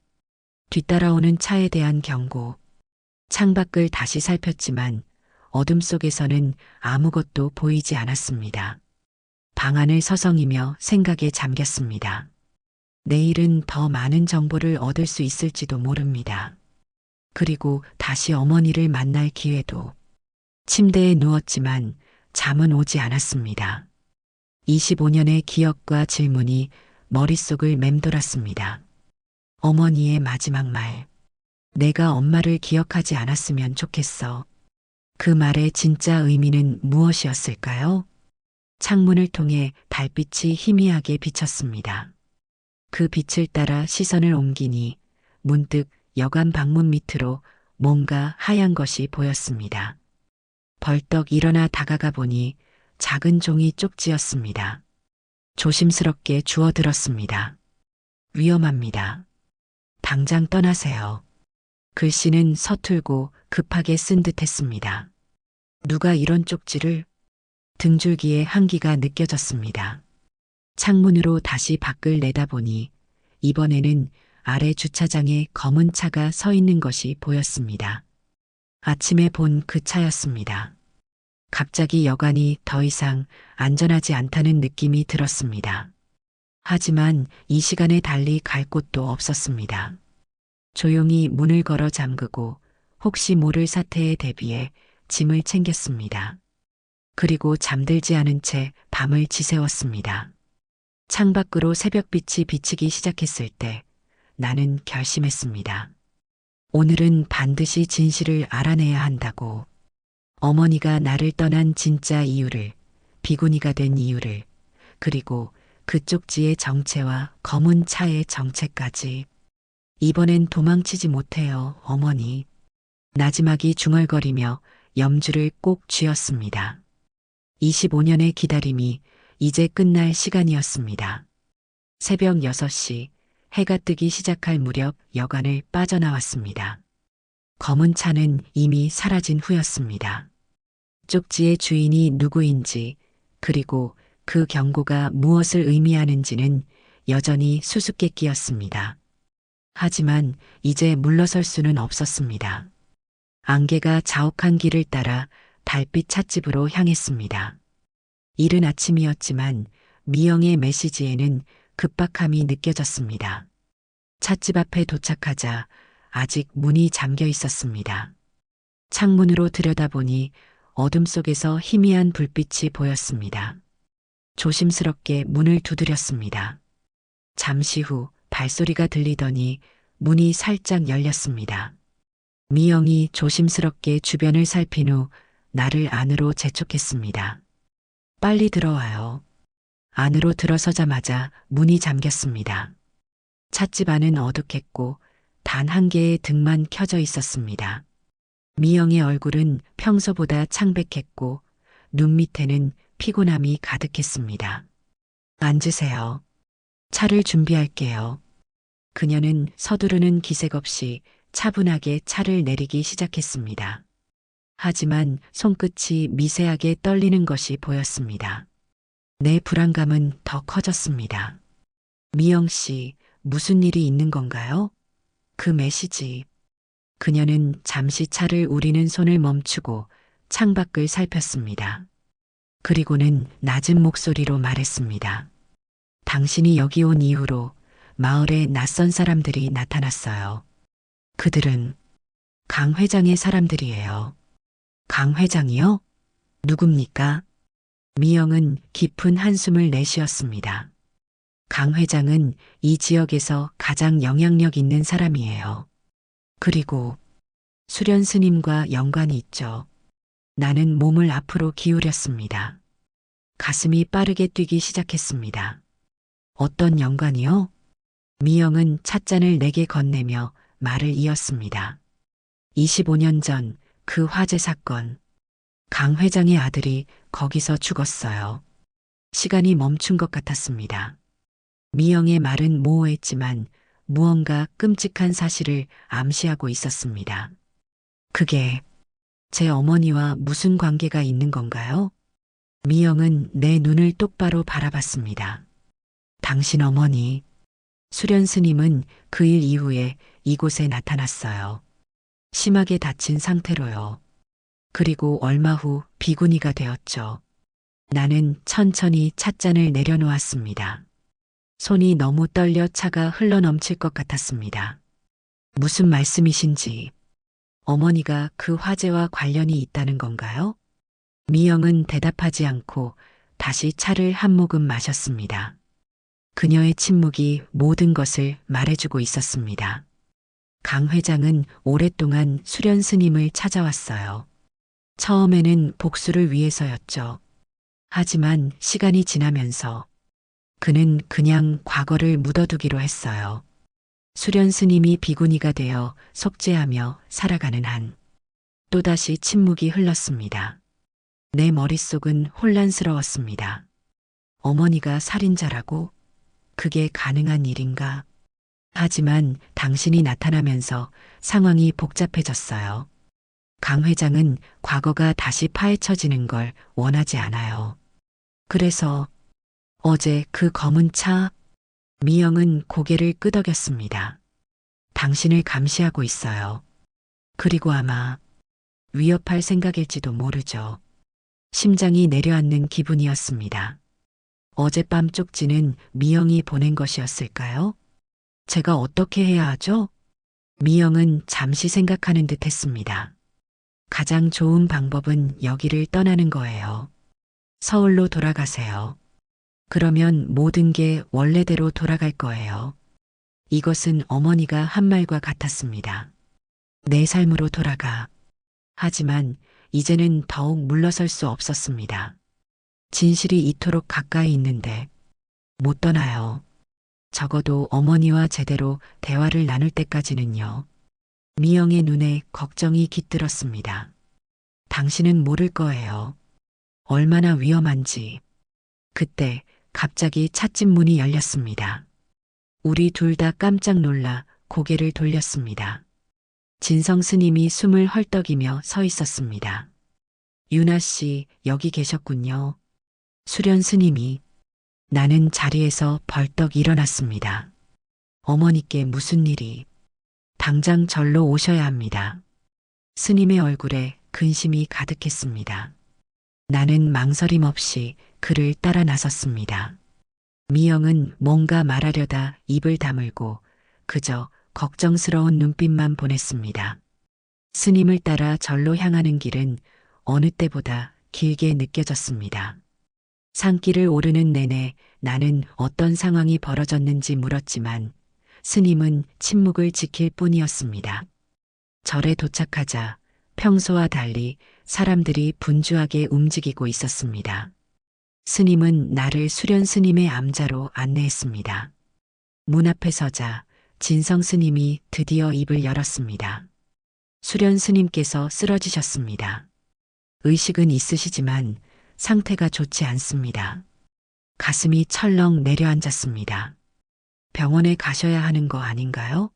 뒤따라오는 차에 대한 경고. 창밖을 다시 살폈지만 어둠 속에서는 아무것도 보이지 않았습니다. 방 안을 서성이며 생각에 잠겼습니다. 내일은 더 많은 정보를 얻을 수 있을지도 모릅니다. 그리고 다시 어머니를 만날 기회도. 침대에 누웠지만 잠은 오지 않았습니다. 25년의 기억과 질문이 머릿속을 맴돌았습니다. 어머니의 마지막 말. 내가 엄마를 기억하지 않았으면 좋겠어. 그 말의 진짜 의미는 무엇이었을까요? 창문을 통해 달빛이 희미하게 비쳤습니다. 그 빛을 따라 시선을 옮기니 문득 여관 방문 밑으로 뭔가 하얀 것이 보였습니다. 벌떡 일어나 다가가 보니 작은 종이 쪽지였습니다. 조심스럽게 주워들었습니다. 위험합니다. 당장 떠나세요. 글씨는 서툴고 급하게 쓴 듯했습니다. 누가 이런 쪽지를? 등줄기에 한기가 느껴졌습니다. 창문으로 다시 밖을 내다보니 이번에는 아래 주차장에 검은 차가 서 있는 것이 보였습니다. 아침에 본 그 차였습니다. 갑자기 여관이 더 이상 안전하지 않다는 느낌이 들었습니다. 하지만 이 시간에 달리 갈 곳도 없었습니다. 조용히 문을 걸어 잠그고 혹시 모를 사태에 대비해 짐을 챙겼습니다. 그리고 잠들지 않은 채 밤을 지새웠습니다. 창밖으로 새벽빛이 비치기 시작했을 때 나는 결심했습니다. 오늘은 반드시 진실을 알아내야 한다고. 어머니가 나를 떠난 진짜 이유를, 비구니가 된 이유를, 그리고 그 쪽지의 정체와 검은 차의 정체까지. 이번엔 도망치지 못해요, 어머니. 나지막이 중얼거리며 염주를 꼭 쥐었습니다. 25년의 기다림이 이제 끝날 시간이었습니다. 새벽 6시 해가 뜨기 시작할 무렵 여관을 빠져나왔습니다. 검은 차는 이미 사라진 후였습니다. 쪽지의 주인이 누구인지 그리고 그 경고가 무엇을 의미하는지는 여전히 수수께끼였습니다. 하지만 이제 물러설 수는 없었습니다. 안개가 자욱한 길을 따라 달빛 찻집으로 향했습니다. 이른 아침이었지만 미영의 메시지에는 급박함이 느껴졌습니다. 찻집 앞에 도착하자 아직 문이 잠겨 있었습니다. 창문으로 들여다보니 어둠 속에서 희미한 불빛이 보였습니다. 조심스럽게 문을 두드렸습니다. 잠시 후 발소리가 들리더니 문이 살짝 열렸습니다. 미영이 조심스럽게 주변을 살핀 후 나를 안으로 재촉했습니다. 빨리 들어와요. 안으로 들어서자마자 문이 잠겼습니다. 찻집 안은 어둑했고 단 한 개의 등만 켜져 있었습니다. 미영의 얼굴은 평소보다 창백했고 눈 밑에는 피곤함이 가득했습니다. 앉으세요. 차를 준비할게요. 그녀는 서두르는 기색 없이 차분하게 차를 내리기 시작했습니다. 하지만 손끝이 미세하게 떨리는 것이 보였습니다. 내 불안감은 더 커졌습니다. 미영 씨, 무슨 일이 있는 건가요? 그 메시지. 그녀는 잠시 차를 우리는 손을 멈추고 창밖을 살폈습니다. 그리고는 낮은 목소리로 말했습니다. 당신이 여기 온 이후로 마을에 낯선 사람들이 나타났어요. 그들은 강 회장의 사람들이에요. 강 회장이요? 누굽니까? 미영은 깊은 한숨을 내쉬었습니다. 강 회장은 이 지역에서 가장 영향력 있는 사람이에요. 그리고 수련 스님과 연관이 있죠. 나는 몸을 앞으로 기울였습니다. 가슴이 빠르게 뛰기 시작했습니다. 어떤 연관이요? 미영은 찻잔을 내게 건네며 말을 이었습니다. 25년 전 그 화재 사건. 강 회장의 아들이 거기서 죽었어요. 시간이 멈춘 것 같았습니다. 미영의 말은 모호했지만 무언가 끔찍한 사실을 암시하고 있었습니다. 그게 제 어머니와 무슨 관계가 있는 건가요? 미영은 내 눈을 똑바로 바라봤습니다. 당신 어머니, 수련 스님은 그 일 이후에 이곳에 나타났어요. 심하게 다친 상태로요. 그리고 얼마 후 비구니가 되었죠. 나는 천천히 찻잔을 내려놓았습니다. 손이 너무 떨려 차가 흘러넘칠 것 같았습니다. 무슨 말씀이신지. 어머니가 그 화재와 관련이 있다는 건가요? 미영은 대답하지 않고 다시 차를 한 모금 마셨습니다. 그녀의 침묵이 모든 것을 말해주고 있었습니다. 강 회장은 오랫동안 수련 스님을 찾아왔어요. 처음에는 복수를 위해서였죠. 하지만 시간이 지나면서 그는 그냥 과거를 묻어두기로 했어요. 수련 스님이 비구니가 되어 속죄하며 살아가는 한 또다시 침묵이 흘렀습니다. 내 머릿속은 혼란스러웠습니다. 어머니가 살인자라고? 그게 가능한 일인가? 하지만 당신이 나타나면서 상황이 복잡해졌어요. 강 회장은 과거가 다시 파헤쳐지는 걸 원하지 않아요. 그래서 어제 그 검은 차, 미영은 고개를 끄덕였습니다. 당신을 감시하고 있어요. 그리고 아마 위협할 생각일지도 모르죠. 심장이 내려앉는 기분이었습니다. 어젯밤 쪽지는 미영이 보낸 것이었을까요? 제가 어떻게 해야 하죠? 미영은 잠시 생각하는 듯 했습니다. 가장 좋은 방법은 여기를 떠나는 거예요. 서울로 돌아가세요. 그러면 모든 게 원래대로 돌아갈 거예요. 이것은 어머니가 한 말과 같았습니다. 내 삶으로 돌아가. 하지만 이제는 더욱 물러설 수 없었습니다. 진실이 이토록 가까이 있는데 못 떠나요. 적어도 어머니와 제대로 대화를 나눌 때까지는요. 미영의 눈에 걱정이 깃들었습니다. 당신은 모를 거예요. 얼마나 위험한지. 그때 갑자기 찻집 문이 열렸습니다. 우리 둘 다 깜짝 놀라 고개를 돌렸습니다. 진성 스님이 숨을 헐떡이며 서 있었습니다. 유나 씨, 여기 계셨군요. 수련 스님이. 나는 자리에서 벌떡 일어났습니다. 어머니께 무슨 일이? 당장 절로 오셔야 합니다. 스님의 얼굴에 근심이 가득했습니다. 나는 망설임 없이 그를 따라 나섰습니다. 미영은 뭔가 말하려다 입을 다물고 그저 걱정스러운 눈빛만 보냈습니다. 스님을 따라 절로 향하는 길은 어느 때보다 길게 느껴졌습니다. 산길을 오르는 내내 나는 어떤 상황이 벌어졌는지 물었지만 스님은 침묵을 지킬 뿐이었습니다. 절에 도착하자 평소와 달리 사람들이 분주하게 움직이고 있었습니다. 스님은 나를 수련 스님의 암자로 안내했습니다. 문 앞에 서자 진성 스님이 드디어 입을 열었습니다. 수련 스님께서 쓰러지셨습니다. 의식은 있으시지만 상태가 좋지 않습니다. 가슴이 철렁 내려앉았습니다. 병원에 가셔야 하는 거 아닌가요?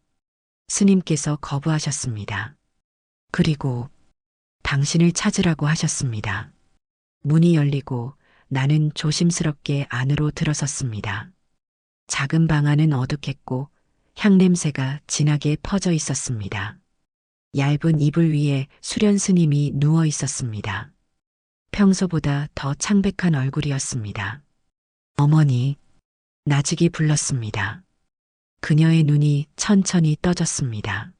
스님께서 거부하셨습니다. 그리고 당신을 찾으라고 하셨습니다. 문이 열리고 나는 조심스럽게 안으로 들어섰습니다. 작은 방 안은 어둑했고 향냄새가 진하게 퍼져 있었습니다. 얇은 이불 위에 수련 스님이 누워 있었습니다. 평소보다 더 창백한 얼굴이었습니다. 어머니, 나직이 불렀습니다. 그녀의 눈이 천천히 떠졌습니다.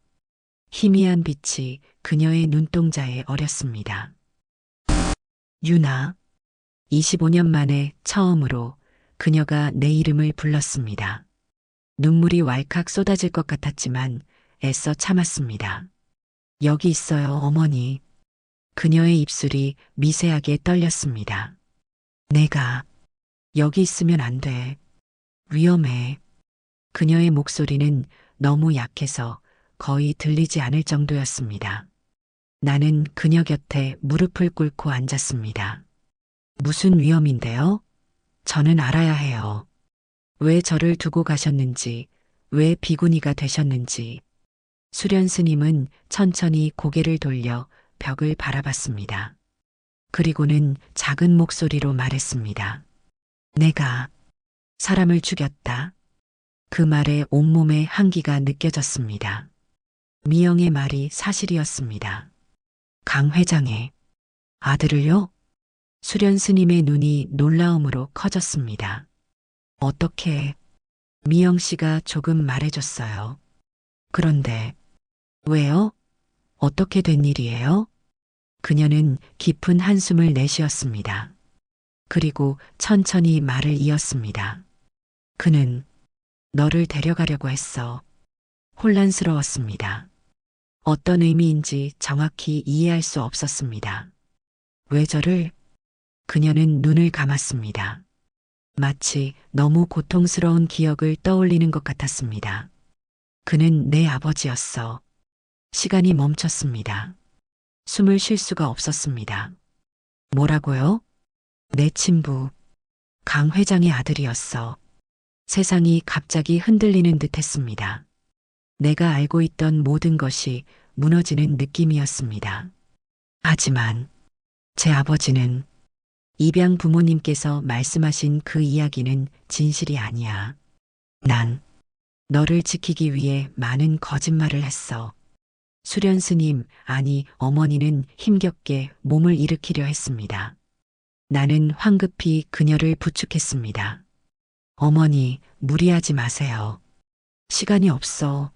희미한 빛이 그녀의 눈동자에 어렸습니다. 유나, 25년 만에 처음으로 그녀가 내 이름을 불렀습니다. 눈물이 왈칵 쏟아질 것 같았지만 애써 참았습니다. 여기 있어요, 어머니. 그녀의 입술이 미세하게 떨렸습니다. 내가 여기 있으면 안 돼. 위험해. 그녀의 목소리는 너무 약해서 거의 들리지 않을 정도였습니다. 나는 그녀 곁에 무릎을 꿇고 앉았습니다. 무슨 위험인데요? 저는 알아야 해요. 왜 저를 두고 가셨는지, 왜 비구니가 되셨는지. 수련 스님은 천천히 고개를 돌려 벽을 바라봤습니다. 그리고는 작은 목소리로 말했습니다. 내가 사람을 죽였다. 그 말에 온몸에 한기가 느껴졌습니다. 미영의 말이 사실이었습니다. 강 회장의 아들을요? 수련 스님의 눈이 놀라움으로 커졌습니다. 어떻게? 미영 씨가 조금 말해줬어요. 그런데 왜요? 어떻게 된 일이에요? 그녀는 깊은 한숨을 내쉬었습니다. 그리고 천천히 말을 이었습니다. 그는 너를 데려가려고 했어. 혼란스러웠습니다. 어떤 의미인지 정확히 이해할 수 없었습니다. 왜 저를? 그녀는 눈을 감았습니다. 마치 너무 고통스러운 기억을 떠올리는 것 같았습니다. 그는 내 아버지였어. 시간이 멈췄습니다. 숨을 쉴 수가 없었습니다. 뭐라고요? 내 친부, 강 회장의 아들이었어. 세상이 갑자기 흔들리는 듯 했습니다. 내가 알고 있던 모든 것이 무너지는 느낌이었습니다. 하지만 제 아버지는 입양 부모님께서 말씀하신 그 이야기는 진실이 아니야. 난 너를 지키기 위해 많은 거짓말을 했어. 수련 스님, 아니 어머니는 힘겹게 몸을 일으키려 했습니다. 나는 황급히 그녀를 부축했습니다. 어머니, 무리하지 마세요. 시간이 없어.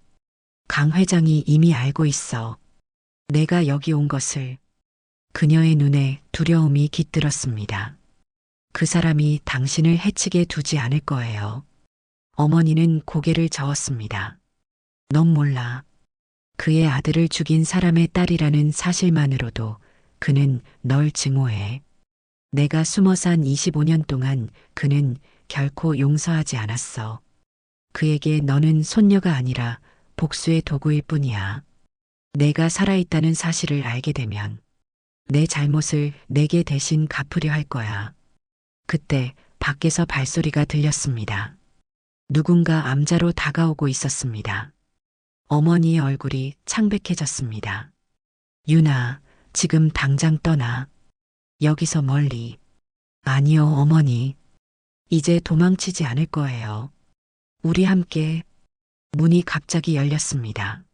강 회장이 이미 알고 있어. 내가 여기 온 것을. 그녀의 눈에 두려움이 깃들었습니다. 그 사람이 당신을 해치게 두지 않을 거예요. 어머니는 고개를 저었습니다. 넌 몰라. 그의 아들을 죽인 사람의 딸이라는 사실만으로도 그는 널 증오해. 내가 숨어 산 25년 동안 그는 결코 용서하지 않았어. 그에게 너는 손녀가 아니라 복수의 도구일 뿐이야. 내가 살아있다는 사실을 알게 되면 내 잘못을 내게 대신 갚으려 할 거야. 그때 밖에서 발소리가 들렸습니다. 누군가 암자로 다가오고 있었습니다. 어머니의 얼굴이 창백해졌습니다. 유나, 지금 당장 떠나. 여기서 멀리. 아니요, 어머니. 이제 도망치지 않을 거예요. 우리 함께. 문이 갑자기 열렸습니다.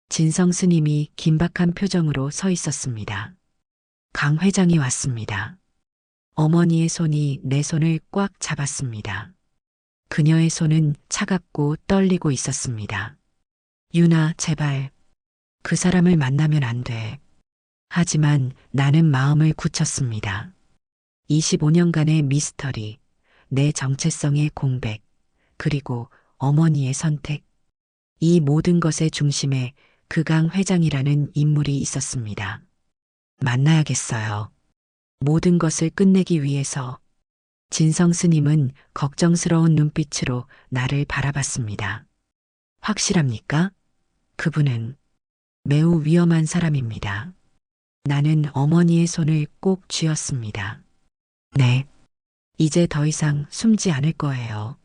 진성 스님이 긴박한 표정으로 서 있었습니다. 강 회장이 왔습니다. 어머니의 손이 내 손을 꽉 잡았습니다. 그녀의 손은 차갑고 떨리고 있었습니다. 유나, 제발. 그 사람을 만나면 안 돼. 하지만 나는 마음을 굳혔습니다. 25년간의 미스터리, 내 정체성의 공백, 그리고 어머니의 선택. 이 모든 것의 중심에 그 강 회장이라는 인물이 있었습니다. 만나야겠어요. 모든 것을 끝내기 위해서. 진성 스님은 걱정스러운 눈빛으로 나를 바라봤습니다. 확실합니까? 그분은 매우 위험한 사람입니다. 나는 어머니의 손을 꼭 쥐었습니다. 네. 이제 더 이상 숨지 않을 거예요.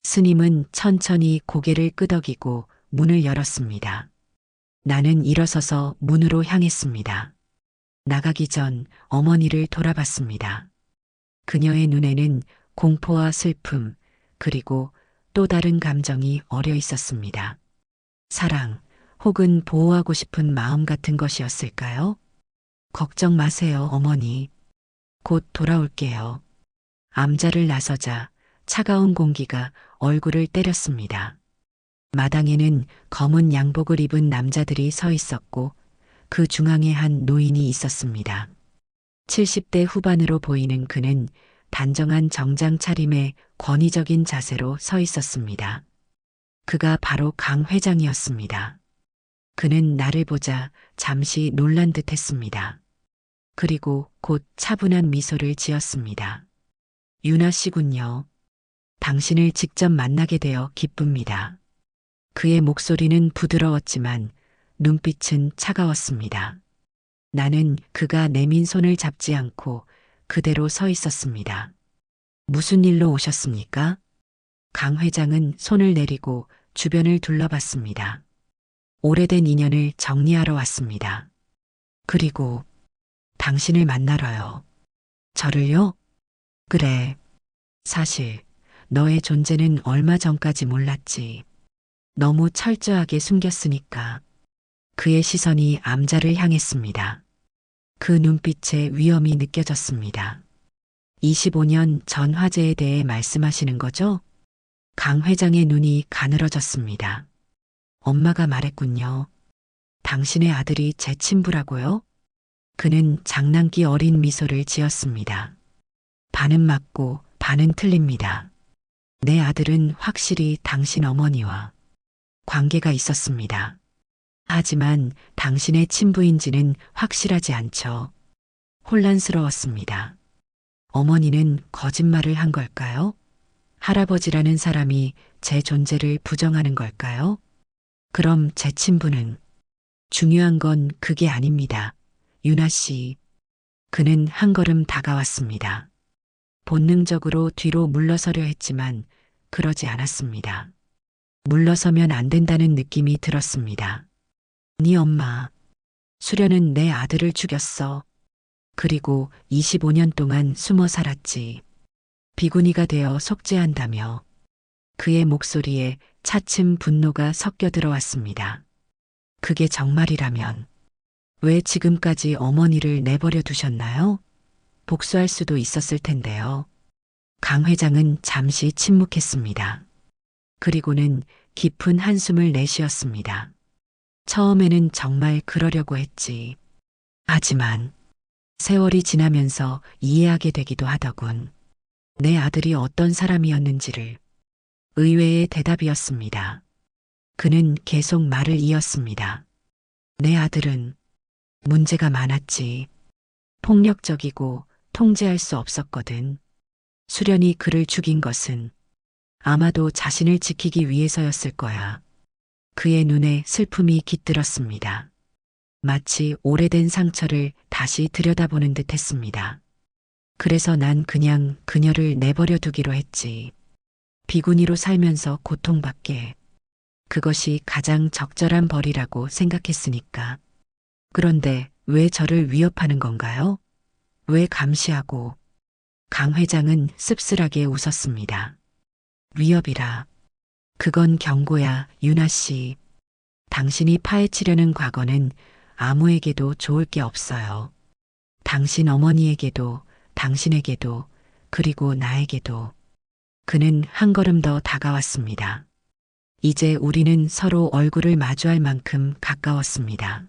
스님은 천천히 고개를 끄덕이고 문을 열었습니다. 나는 일어서서 문으로 향했습니다. 나가기 전 어머니를 돌아봤습니다. 그녀의 눈에는 공포와 슬픔, 그리고 또 다른 감정이 어려 있었습니다. 사랑, 혹은 보호하고 싶은 마음 같은 것이었을까요? 걱정 마세요, 어머니. 곧 돌아올게요. 암자를 나서자 차가운 공기가 얼굴을 때렸습니다. 마당에는 검은 양복을 입은 남자들이 서 있었고 그 중앙에 한 노인이 있었습니다. 70대 후반으로 보이는 그는 단정한 정장 차림에 권위적인 자세로 서 있었습니다. 그가 바로 강 회장이었습니다. 그는 나를 보자 잠시 놀란 듯 했습니다. 그리고 곧 차분한 미소를 지었습니다. 유나 씨군요. 당신을 직접 만나게 되어 기쁩니다. 그의 목소리는 부드러웠지만 눈빛은 차가웠습니다. 나는 그가 내민 손을 잡지 않고 그대로 서 있었습니다. 무슨 일로 오셨습니까? 강 회장은 손을 내리고 주변을 둘러봤습니다. 오래된 인연을 정리하러 왔습니다. 그리고 당신을 만나러요. 저를요? 그래. 사실 너의 존재는 얼마 전까지 몰랐지. 너무 철저하게 숨겼으니까. 그의 시선이 암자를 향했습니다. 그 눈빛에 위험이 느껴졌습니다. 25년 전 화재에 대해 말씀하시는 거죠? 강 회장의 눈이 가늘어졌습니다. 엄마가 말했군요. 당신의 아들이 제 친부라고요? 그는 장난기 어린 미소를 지었습니다. 반은 맞고 반은 틀립니다. 내 아들은 확실히 당신 어머니와 관계가 있었습니다. 하지만 당신의 친부인지는 확실하지 않죠. 혼란스러웠습니다. 어머니는 거짓말을 한 걸까요? 할아버지라는 사람이 제 존재를 부정하는 걸까요? 그럼 제 친부는? 중요한 건 그게 아닙니다. 유나 씨. 그는 한 걸음 다가왔습니다. 본능적으로 뒤로 물러서려 했지만 그러지 않았습니다. 물러서면 안 된다는 느낌이 들었습니다. 네 엄마. 수련은 내 아들을 죽였어. 그리고 25년 동안 숨어 살았지. 비구니가 되어 속죄한다며. 그의 목소리에 차츰 분노가 섞여 들어왔습니다. 그게 정말이라면 왜 지금까지 어머니를 내버려 두셨나요? 복수할 수도 있었을 텐데요. 강 회장은 잠시 침묵했습니다. 그리고는 깊은 한숨을 내쉬었습니다. 처음에는 정말 그러려고 했지. 하지만 세월이 지나면서 이해하게 되기도 하더군. 내 아들이 어떤 사람이었는지를. 의외의 대답이었습니다. 그는 계속 말을 이었습니다. 내 아들은 문제가 많았지. 폭력적이고 통제할 수 없었거든. 수련이 그를 죽인 것은 아마도 자신을 지키기 위해서였을 거야. 그의 눈에 슬픔이 깃들었습니다. 마치 오래된 상처를 다시 들여다보는 듯 했습니다. 그래서 난 그냥 그녀를 내버려 두기로 했지. 비구니로 살면서 고통받게. 그것이 가장 적절한 벌이라고 생각했으니까. 그런데 왜 저를 위협하는 건가요? 왜 감시하고? 강 회장은 씁쓸하게 웃었습니다. 위협이라. 그건 경고야, 유나 씨. 당신이 파헤치려는 과거는 아무에게도 좋을 게 없어요. 당신 어머니에게도, 당신에게도, 그리고 나에게도. 그는 한 걸음 더 다가왔습니다. 이제 우리는 서로 얼굴을 마주할 만큼 가까웠습니다.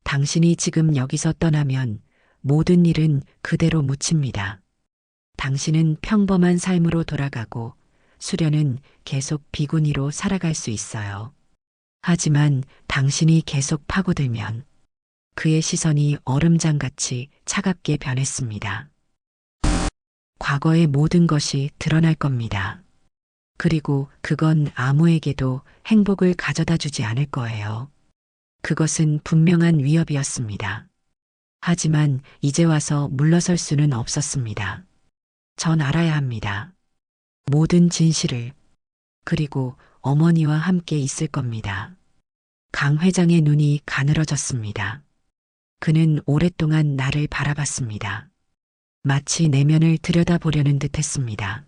당신이 지금 여기서 떠나면 모든 일은 그대로 묻힙니다. 당신은 평범한 삶으로 돌아가고 수련은 계속 비구니로 살아갈 수 있어요. 하지만 당신이 계속 파고들면 그의 시선이 얼음장같이 차갑게 변했습니다. 과거의 모든 것이 드러날 겁니다. 그리고 그건 아무에게도 행복을 가져다 주지 않을 거예요. 그것은 분명한 위협이었습니다. 하지만 이제 와서 물러설 수는 없었습니다. 전 알아야 합니다. 모든 진실을. 그리고 어머니와 함께 있을 겁니다. 강 회장의 눈이 가늘어졌습니다. 그는 오랫동안 나를 바라봤습니다. 마치 내면을 들여다보려는 듯 했습니다.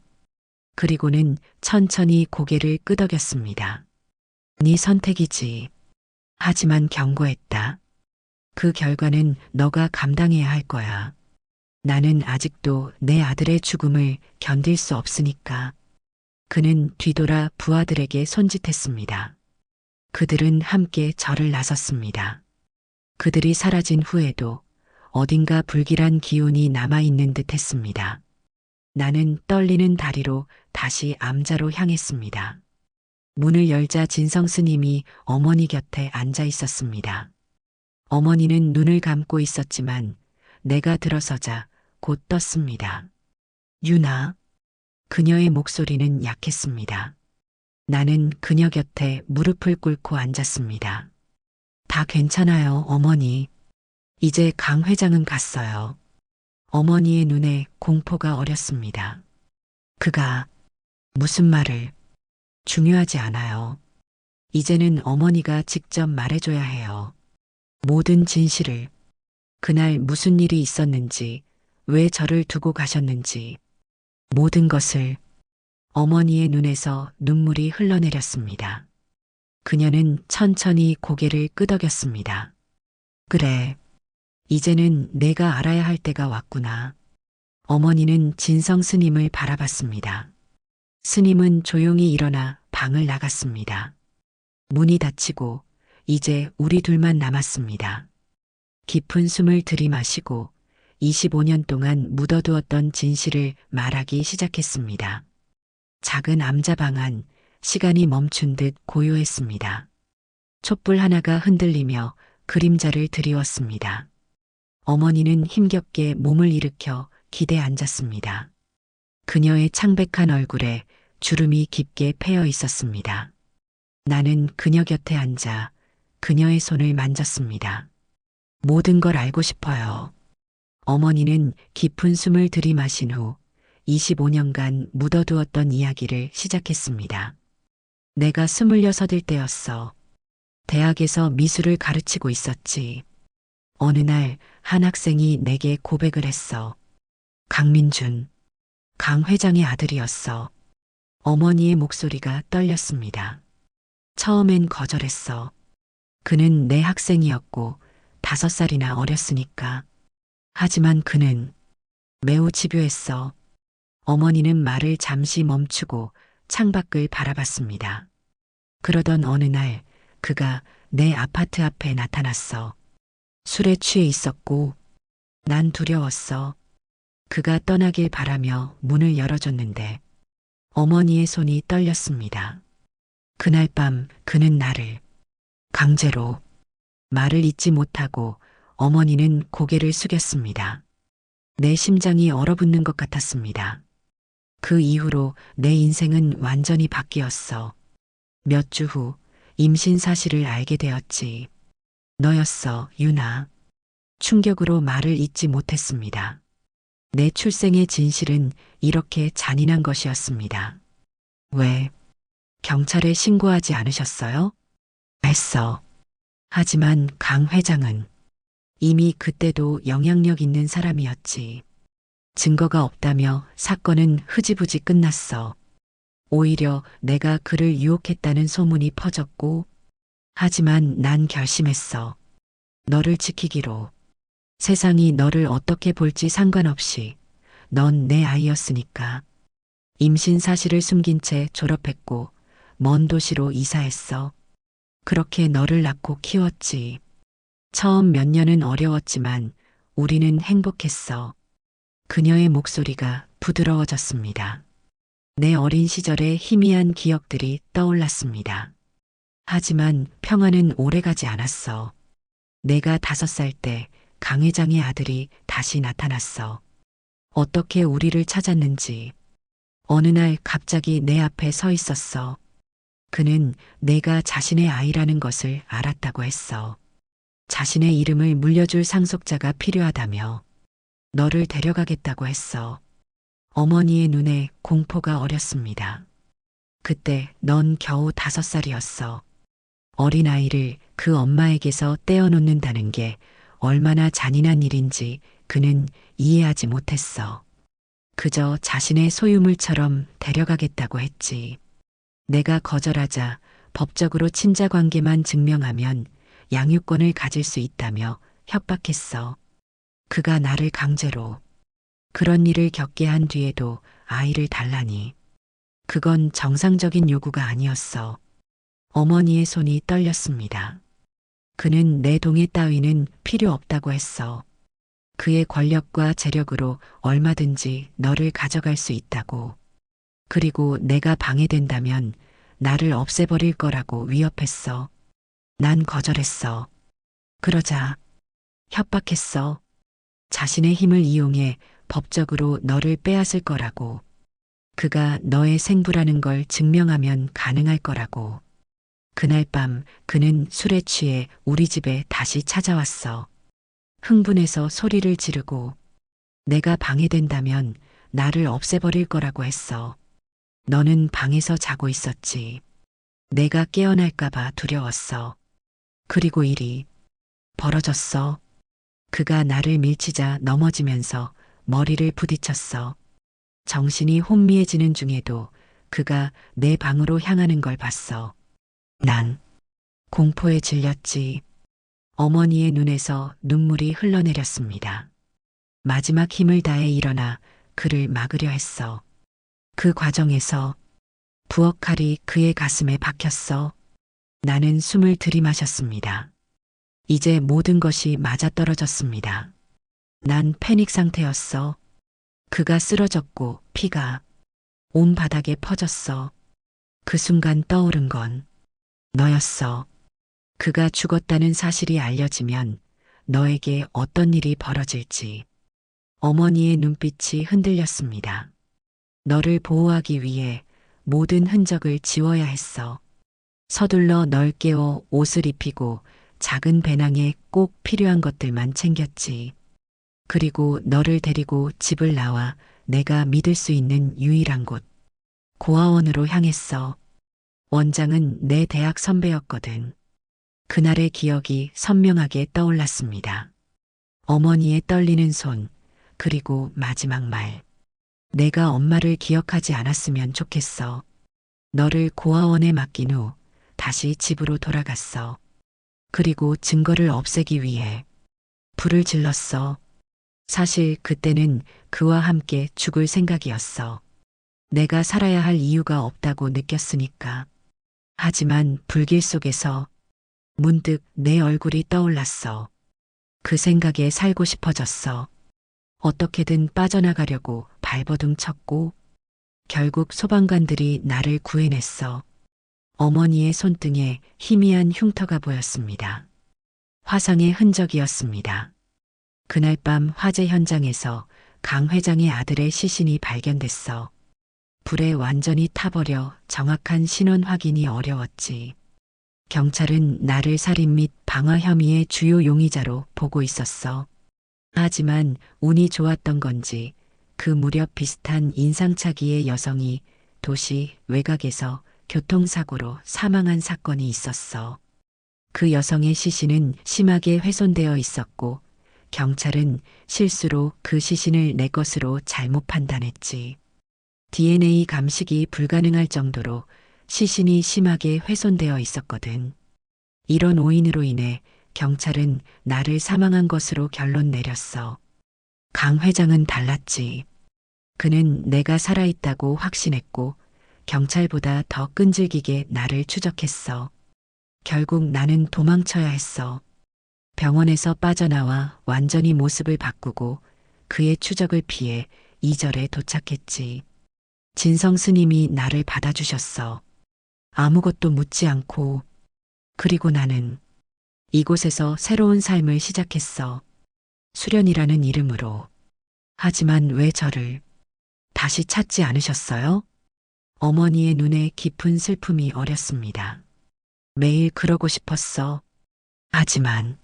그리고는 천천히 고개를 끄덕였습니다. 네 선택이지. 하지만 경고했다. 그 결과는 너가 감당해야 할 거야. 나는 아직도 내 아들의 죽음을 견딜 수 없으니까. 그는 뒤돌아 부하들에게 손짓했습니다. 그들은 함께 절을 나섰습니다. 그들이 사라진 후에도 어딘가 불길한 기운이 남아있는 듯 했습니다. 나는 떨리는 다리로 다시 암자로 향했습니다. 문을 열자 진성 스님이 어머니 곁에 앉아 있었습니다. 어머니는 눈을 감고 있었지만 내가 들어서자 곧 떴습니다. 유나. 그녀의 목소리는 약했습니다. 나는 그녀 곁에 무릎을 꿇고 앉았습니다. 다 괜찮아요, 어머니. 이제 강 회장은 갔어요. 어머니의 눈에 공포가 어렸습니다. 그가 무슨 말을. 중요하지 않아요. 이제는 어머니가 직접 말해줘야 해요. 모든 진실을. 그날 무슨 일이 있었는지, 왜 저를 두고 가셨는지, 모든 것을. 어머니의 눈에서 눈물이 흘러내렸습니다. 그녀는 천천히 고개를 끄덕였습니다. 그래. 이제는 내가 알아야 할 때가 왔구나. 어머니는 진성 스님을 바라봤습니다. 스님은 조용히 일어나 방을 나갔습니다. 문이 닫히고 이제 우리 둘만 남았습니다. 깊은 숨을 들이마시고 25년 동안 묻어두었던 진실을 말하기 시작했습니다. 작은 암자방 안, 시간이 멈춘 듯 고요했습니다. 촛불 하나가 흔들리며 그림자를 드리웠습니다. 어머니는 힘겹게 몸을 일으켜 기대 앉았습니다. 그녀의 창백한 얼굴에 주름이 깊게 패여 있었습니다. 나는 그녀 곁에 앉아 그녀의 손을 만졌습니다. 모든 걸 알고 싶어요. 어머니는 깊은 숨을 들이마신 후 25년간 묻어두었던 이야기를 시작했습니다. 내가 26일 때였어. 대학에서 미술을 가르치고 있었지. 어느 날 한 학생이 내게 고백을 했어. 강민준, 강 회장의 아들이었어. 어머니의 목소리가 떨렸습니다. 처음엔 거절했어. 그는 내 학생이었고 5살이나 어렸으니까. 하지만 그는 매우 집요했어. 어머니는 말을 잠시 멈추고 창밖을 바라봤습니다. 그러던 어느 날 그가 내 아파트 앞에 나타났어. 술에 취해 있었고 난 두려웠어. 그가 떠나길 바라며 문을 열어줬는데 어머니의 손이 떨렸습니다. 그날 밤 그는 나를 강제로. 말을 잇지 못하고 어머니는 고개를 숙였습니다. 내 심장이 얼어붙는 것 같았습니다. 그 이후로 내 인생은 완전히 바뀌었어. 몇 주 후 임신 사실을 알게 되었지. 너였어, 유나. 충격으로 말을 잇지 못했습니다. 내 출생의 진실은 이렇게 잔인한 것이었습니다. 왜 경찰에 신고하지 않으셨어요? 했어. 하지만 강 회장은 이미 그때도 영향력 있는 사람이었지. 증거가 없다며 사건은 흐지부지 끝났어. 오히려 내가 그를 유혹했다는 소문이 퍼졌고, 하지만 난 결심했어. 너를 지키기로. 세상이 너를 어떻게 볼지 상관없이 넌 내 아이였으니까. 임신 사실을 숨긴 채 졸업했고 먼 도시로 이사했어. 그렇게 너를 낳고 키웠지. 처음 몇 년은 어려웠지만 우리는 행복했어. 그녀의 목소리가 부드러워졌습니다. 내 어린 시절의 희미한 기억들이 떠올랐습니다. 하지만 평화는 오래가지 않았어. 내가 5살 때 강 회장의 아들이 다시 나타났어. 어떻게 우리를 찾았는지. 어느 날 갑자기 내 앞에 서 있었어. 그는 내가 자신의 아이라는 것을 알았다고 했어. 자신의 이름을 물려줄 상속자가 필요하다며 너를 데려가겠다고 했어. 어머니의 눈에 공포가 어렸습니다. 그때 넌 겨우 5살이었어. 어린아이를 그 엄마에게서 떼어놓는다는 게 얼마나 잔인한 일인지 그는 이해하지 못했어. 그저 자신의 소유물처럼 데려가겠다고 했지. 내가 거절하자 법적으로 친자 관계만 증명하면 양육권을 가질 수 있다며 협박했어. 그가 나를 강제로 그런 일을 겪게 한 뒤에도 아이를 달라니. 그건 정상적인 요구가 아니었어. 어머니의 손이 떨렸습니다. 그는 내 동의 따위는 필요 없다고 했어. 그의 권력과 재력으로 얼마든지 너를 가져갈 수 있다고. 그리고 내가 방해된다면 나를 없애버릴 거라고 위협했어. 난 거절했어. 그러자 협박했어. 자신의 힘을 이용해 법적으로 너를 빼앗을 거라고. 그가 너의 생부라는 걸 증명하면 가능할 거라고. 그날 밤 그는 술에 취해 우리 집에 다시 찾아왔어. 흥분해서 소리를 지르고 내가 방해된다면 나를 없애버릴 거라고 했어. 너는 방에서 자고 있었지. 내가 깨어날까봐 두려웠어. 그리고 일이 벌어졌어. 그가 나를 밀치자 넘어지면서 머리를 부딪혔어. 정신이 혼미해지는 중에도 그가 내 방으로 향하는 걸 봤어. 난 공포에 질렸지. 어머니의 눈에서 눈물이 흘러내렸습니다. 마지막 힘을 다해 일어나 그를 막으려 했어. 그 과정에서 부엌 칼이 그의 가슴에 박혔어. 나는 숨을 들이마셨습니다. 이제 모든 것이 맞아떨어졌습니다. 난 패닉 상태였어. 그가 쓰러졌고 피가 온 바닥에 퍼졌어. 그 순간 떠오른 건 너였어. 그가 죽었다는 사실이 알려지면 너에게 어떤 일이 벌어질지. 어머니의 눈빛이 흔들렸습니다. 너를 보호하기 위해 모든 흔적을 지워야 했어. 서둘러 널 깨워 옷을 입히고 작은 배낭에 꼭 필요한 것들만 챙겼지. 그리고 너를 데리고 집을 나와 내가 믿을 수 있는 유일한 곳, 고아원으로 향했어. 원장은 내 대학 선배였거든. 그날의 기억이 선명하게 떠올랐습니다. 어머니의 떨리는 손, 그리고 마지막 말. 내가 엄마를 기억하지 않았으면 좋겠어. 너를 고아원에 맡긴 후 다시 집으로 돌아갔어. 그리고 증거를 없애기 위해 불을 질렀어. 사실 그때는 그와 함께 죽을 생각이었어. 내가 살아야 할 이유가 없다고 느꼈으니까. 하지만 불길 속에서 문득 내 얼굴이 떠올랐어. 그 생각에 살고 싶어졌어. 어떻게든 빠져나가려고 발버둥 쳤고 결국 소방관들이 나를 구해냈어. 어머니의 손등에 희미한 흉터가 보였습니다. 화상의 흔적이었습니다. 그날 밤 화재 현장에서 강 회장의 아들의 시신이 발견됐어. 불에 완전히 타버려 정확한 신원 확인이 어려웠지. 경찰은 나를 살인 및 방화 혐의의 주요 용의자로 보고 있었어. 하지만 운이 좋았던 건지 그 무렵 비슷한 인상착의의 여성이 도시 외곽에서 교통사고로 사망한 사건이 있었어. 그 여성의 시신은 심하게 훼손되어 있었고 경찰은 실수로 그 시신을 내 것으로 잘못 판단했지. DNA 감식이 불가능할 정도로 시신이 심하게 훼손되어 있었거든. 이런 오인으로 인해 경찰은 나를 사망한 것으로 결론 내렸어. 강 회장은 달랐지. 그는 내가 살아있다고 확신했고 경찰보다 더 끈질기게 나를 추적했어. 결국 나는 도망쳐야 했어. 병원에서 빠져나와 완전히 모습을 바꾸고 그의 추적을 피해 이절에 도착했지. 진성 스님이 나를 받아주셨어. 아무것도 묻지 않고. 그리고 나는 이곳에서 새로운 삶을 시작했어. 수련이라는 이름으로. 하지만 왜 저를 다시 찾지 않으셨어요? 어머니의 눈에 깊은 슬픔이 어렸습니다. 매일 그러고 싶었어. 하지만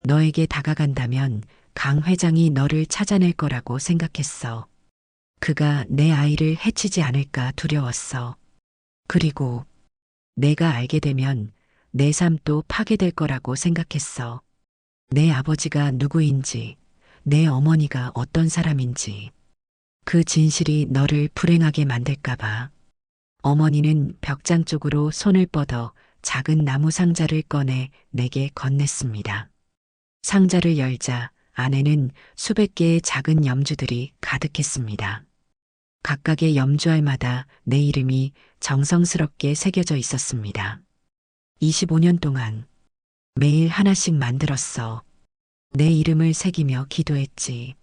너에게 다가간다면 강 회장이 너를 찾아낼 거라고 생각했어. 그가 내 아이를 해치지 않을까 두려웠어. 그리고 내가 알게 되면 내 삶도 파괴될 거라고 생각했어. 내 아버지가 누구인지, 내 어머니가 어떤 사람인지, 그 진실이 너를 불행하게 만들까봐. 어머니는 벽장 쪽으로 손을 뻗어 작은 나무 상자를 꺼내 내게 건넸습니다. 상자를 열자 안에는 수백 개의 작은 염주들이 가득했습니다. 각각의 염주알마다 내 이름이 정성스럽게 새겨져 있었습니다. 25년 동안 매일 하나씩 만들었어. 내 이름을 새기며 기도했지.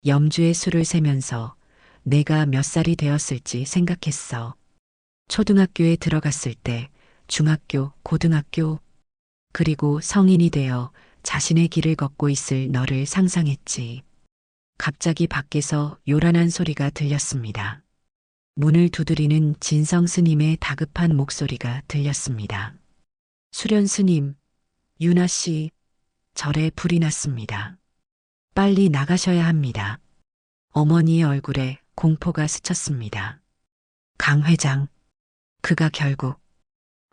염주의 수를 세면서 내가 몇 살이 되었을지 생각했어. 초등학교에 들어갔을 때, 중학교, 고등학교, 그리고 성인이 되어 자신의 길을 걷고 있을 너를 상상했지. 갑자기 밖에서 요란한 소리가 들렸습니다. 문을 두드리는 진성 스님의 다급한 목소리가 들렸습니다. 수련 스님, 유나 씨, 절에 불이 났습니다. 빨리 나가셔야 합니다. 어머니의 얼굴에 공포가 스쳤습니다. 강 회장, 그가 결국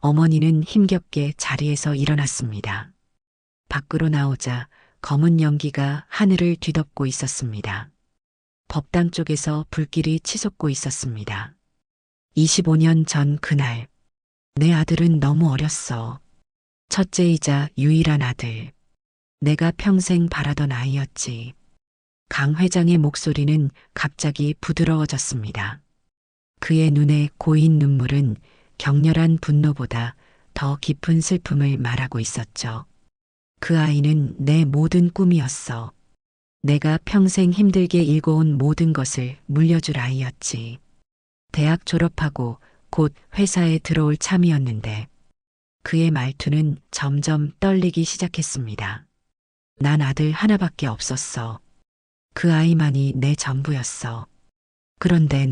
어머니는 힘겹게 자리에서 일어났습니다. 밖으로 나오자 검은 연기가 하늘을 뒤덮고 있었습니다. 법당 쪽에서 불길이 치솟고 있었습니다. 25년 전 그날, 내 아들은 너무 어렸어. 첫째이자 유일한 아들. 내가 평생 바라던 아이였지. 강 회장의 목소리는 갑자기 부드러워졌습니다. 그의 눈에 고인 눈물은 격렬한 분노보다 더 깊은 슬픔을 말하고 있었죠. 그 아이는 내 모든 꿈이었어. 내가 평생 힘들게 일궈온 모든 것을 물려줄 아이였지. 대학 졸업하고 곧 회사에 들어올 참이었는데 그의 말투는 점점 떨리기 시작했습니다. 난 아들 하나밖에 없었어. 그 아이만이 내 전부였어. 그런데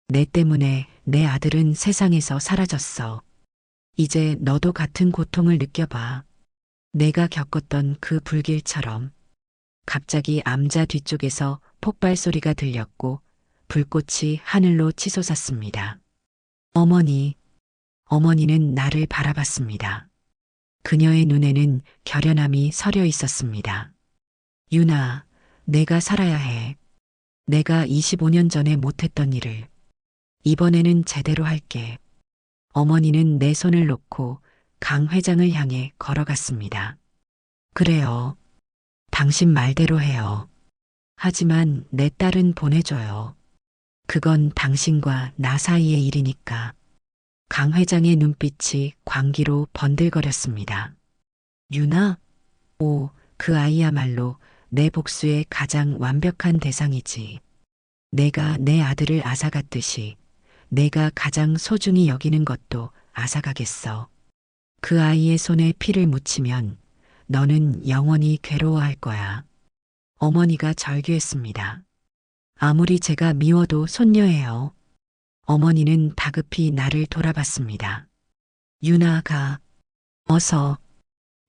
내 때문에 내 아들은 세상에서 사라졌어. 이제 너도 같은 고통을 느껴봐. 내가 겪었던 그 불길처럼. 갑자기 암자 뒤쪽에서 폭발 소리가 들렸고 불꽃이 하늘로 치솟았습니다. 어머니는 나를 바라봤습니다. 그녀의 눈에는 결연함이 서려 있었습니다. 유나, 내가 살아야 해. 내가 25년 전에 못했던 일을. 이번에는 제대로 할게. 어머니는 내 손을 놓고 강 회장을 향해 걸어갔습니다. 그래요. 당신 말대로 해요. 하지만 내 딸은 보내줘요. 그건 당신과 나 사이의 일이니까. 강 회장의 눈빛이 광기로 번들거렸습니다. 유나? 오, 그 아이야말로 내 복수의 가장 완벽한 대상이지. 내가 내 아들을 앗아갔듯이 내가 가장 소중히 여기는 것도 앗아가겠어. 그 아이의 손에 피를 묻히면 너는 영원히 괴로워할 거야. 어머니가 절규했습니다. 아무리 제가 미워도 손녀예요. 어머니는 다급히 나를 돌아봤습니다. 유나가 어서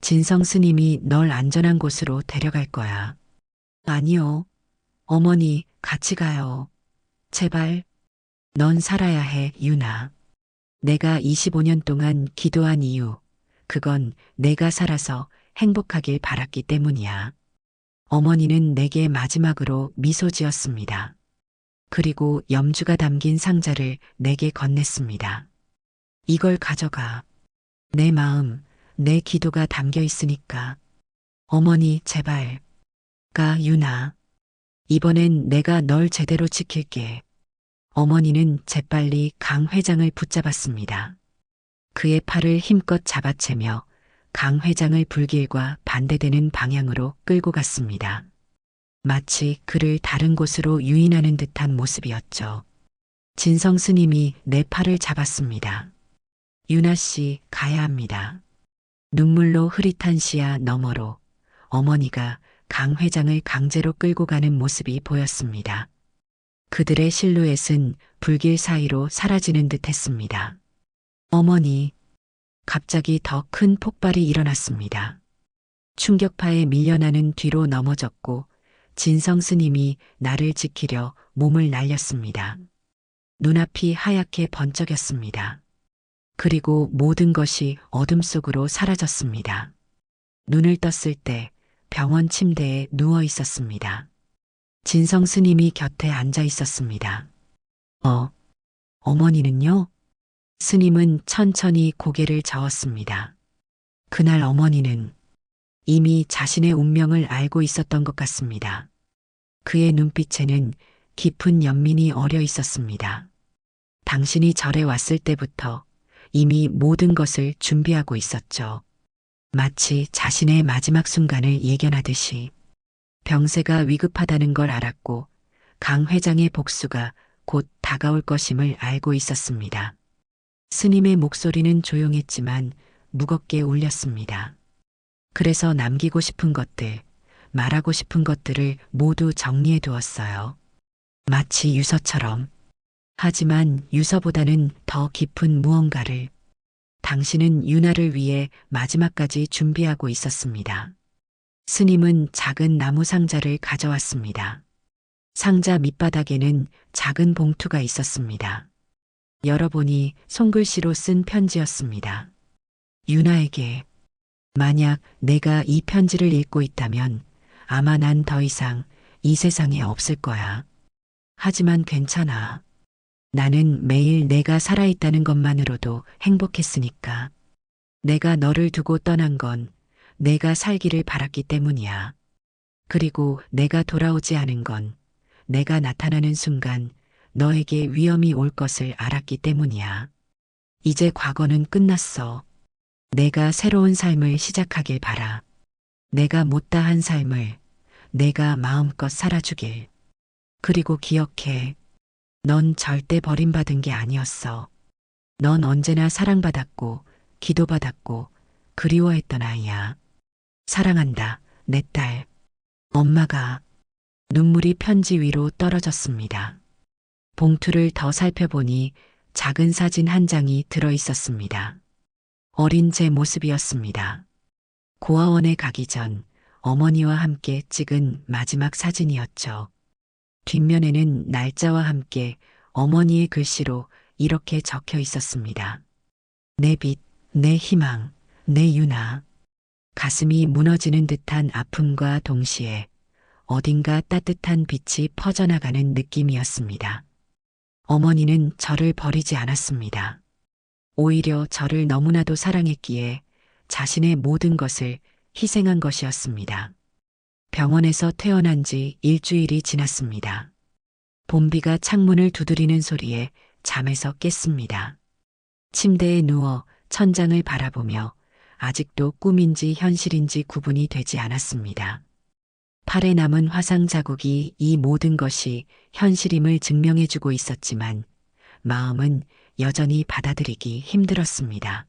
진성 스님이 널 안전한 곳으로 데려갈 거야. 아니요. 어머니 같이 가요. 제발. 넌 살아야 해, 유나. 내가 25년 동안 기도한 이유, 그건 내가 살아서 행복하길 바랐기 때문이야. 어머니는 내게 마지막으로 미소 지었습니다. 그리고 염주가 담긴 상자를 내게 건넸습니다. 이걸 가져가. 내 마음, 내 기도가 담겨 있으니까. 어머니, 제발. 가, 유나. 이번엔 내가 널 제대로 지킬게. 어머니는 재빨리 강 회장을 붙잡았습니다. 그의 팔을 힘껏 잡아채며 강 회장을 불길과 반대되는 방향으로 끌고 갔습니다. 마치 그를 다른 곳으로 유인하는 듯한 모습이었죠. 진성 스님이 내 팔을 잡았습니다. 유나 씨, 가야 합니다. 눈물로 흐릿한 시야 너머로 어머니가 강 회장을 강제로 끌고 가는 모습이 보였습니다. 그들의 실루엣은 불길 사이로 사라지는 듯 했습니다. 어머니, 갑자기 더 큰 폭발이 일어났습니다. 충격파에 밀려나는 뒤로 넘어졌고 진성 스님이 나를 지키려 몸을 날렸습니다. 눈앞이 하얗게 번쩍였습니다. 그리고 모든 것이 어둠 속으로 사라졌습니다. 눈을 떴을 때 병원 침대에 누워 있었습니다. 진성 스님이 곁에 앉아 있었습니다. 어머니는요? 스님은 천천히 고개를 저었습니다. 그날 어머니는 이미 자신의 운명을 알고 있었던 것 같습니다. 그의 눈빛에는 깊은 연민이 어려 있었습니다. 당신이 절에 왔을 때부터 이미 모든 것을 준비하고 있었죠. 마치 자신의 마지막 순간을 예견하듯이. 병세가 위급하다는 걸 알았고 강 회장의 복수가 곧 다가올 것임을 알고 있었습니다. 스님의 목소리는 조용했지만 무겁게 울렸습니다. 그래서 남기고 싶은 것들, 말하고 싶은 것들을 모두 정리해 두었어요. 마치 유서처럼. 하지만 유서보다는 더 깊은 무언가를. 당신은 유나를 위해 마지막까지 준비하고 있었습니다. 스님은 작은 나무 상자를 가져왔습니다. 상자 밑바닥에는 작은 봉투가 있었습니다. 열어보니 손글씨로 쓴 편지였습니다. 유나에게. 만약 내가 이 편지를 읽고 있다면 아마 난 더 이상 이 세상에 없을 거야. 하지만 괜찮아. 나는 매일 내가 살아있다는 것만으로도 행복했으니까. 내가 너를 두고 떠난 건 내가 살기를 바랐기 때문이야. 그리고 내가 돌아오지 않은 건 내가 나타나는 순간 너에게 위험이 올 것을 알았기 때문이야. 이제 과거는 끝났어. 내가 새로운 삶을 시작하길 바라. 내가 못다한 삶을 내가 마음껏 살아주길. 그리고 기억해. 넌 절대 버림받은 게 아니었어. 넌 언제나 사랑받았고 기도받았고 그리워했던 아이야. 사랑한다, 내 딸. 엄마가. 눈물이 편지 위로 떨어졌습니다. 봉투를 더 살펴보니 작은 사진 한 장이 들어 있었습니다. 어린 제 모습이었습니다. 고아원에 가기 전 어머니와 함께 찍은 마지막 사진이었죠. 뒷면에는 날짜와 함께 어머니의 글씨로 이렇게 적혀 있었습니다. 내 빛, 내 희망, 내 유나. 가슴이 무너지는 듯한 아픔과 동시에 어딘가 따뜻한 빛이 퍼져나가는 느낌이었습니다. 어머니는 저를 버리지 않았습니다. 오히려 저를 너무나도 사랑했기에 자신의 모든 것을 희생한 것이었습니다. 병원에서 퇴원한 지 일주일이 지났습니다. 봄비가 창문을 두드리는 소리에 잠에서 깼습니다. 침대에 누워 천장을 바라보며 아직도 꿈인지 현실인지 구분이 되지 않았습니다. 팔에 남은 화상 자국이 이 모든 것이 현실임을 증명해주고 있었지만 마음은 여전히 받아들이기 힘들었습니다.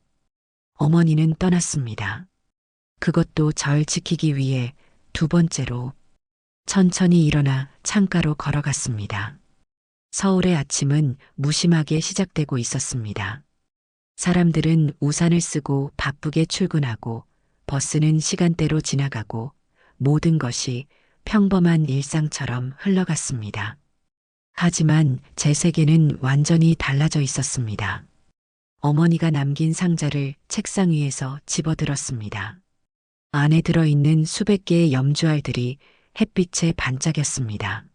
어머니는 떠났습니다. 그것도 절 지키기 위해 두 번째로. 천천히 일어나 창가로 걸어갔습니다. 서울의 아침은 무심하게 시작되고 있었습니다. 사람들은 우산을 쓰고 바쁘게 출근하고 버스는 시간대로 지나가고 모든 것이 평범한 일상처럼 흘러갔습니다. 하지만 제 세계는 완전히 달라져 있었습니다. 어머니가 남긴 상자를 책상 위에서 집어들었습니다. 안에 들어있는 수백 개의 염주알들이 햇빛에 반짝였습니다.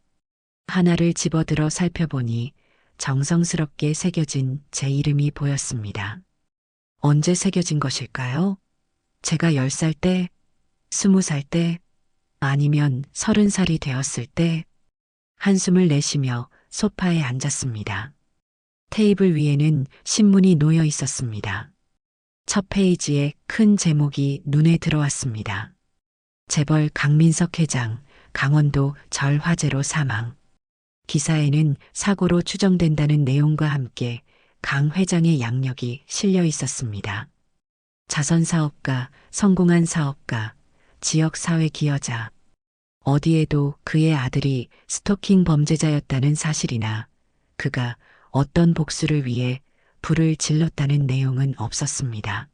하나를 집어들어 살펴보니 정성스럽게 새겨진 제 이름이 보였습니다. 언제 새겨진 것일까요? 제가 10살 때, 20살 때, 아니면 30살이 되었을 때, 한숨을 내쉬며 소파에 앉았습니다. 테이블 위에는 신문이 놓여 있었습니다. 첫 페이지에 큰 제목이 눈에 들어왔습니다. 재벌 강민석 회장, 강원도 절 화재로 사망. 기사에는 사고로 추정된다는 내용과 함께 강 회장의 양력이 실려 있었습니다. 자선사업가, 성공한 사업가, 지역사회 기여자. 어디에도 그의 아들이 스토킹 범죄자였다는 사실이나 그가 어떤 복수를 위해 불을 질렀다는 내용은 없었습니다.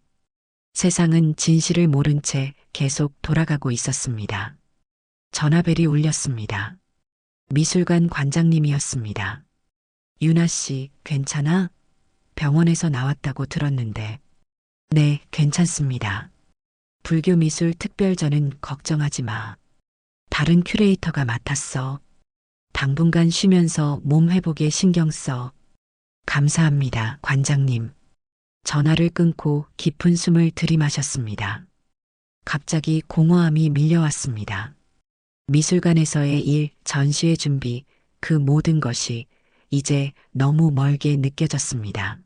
세상은 진실을 모른 채 계속 돌아가고 있었습니다. 전화벨이 울렸습니다. 미술관 관장님이었습니다. 유나 씨, 괜찮아? 병원에서 나왔다고 들었는데. 네, 괜찮습니다. 불교미술 특별전은 걱정하지 마. 다른 큐레이터가 맡았어. 당분간 쉬면서 몸 회복에 신경 써. 감사합니다, 관장님. 전화를 끊고 깊은 숨을 들이마셨습니다. 갑자기 공허함이 밀려왔습니다. 미술관에서의 일, 전시회 준비, 그 모든 것이 이제 너무 멀게 느껴졌습니다.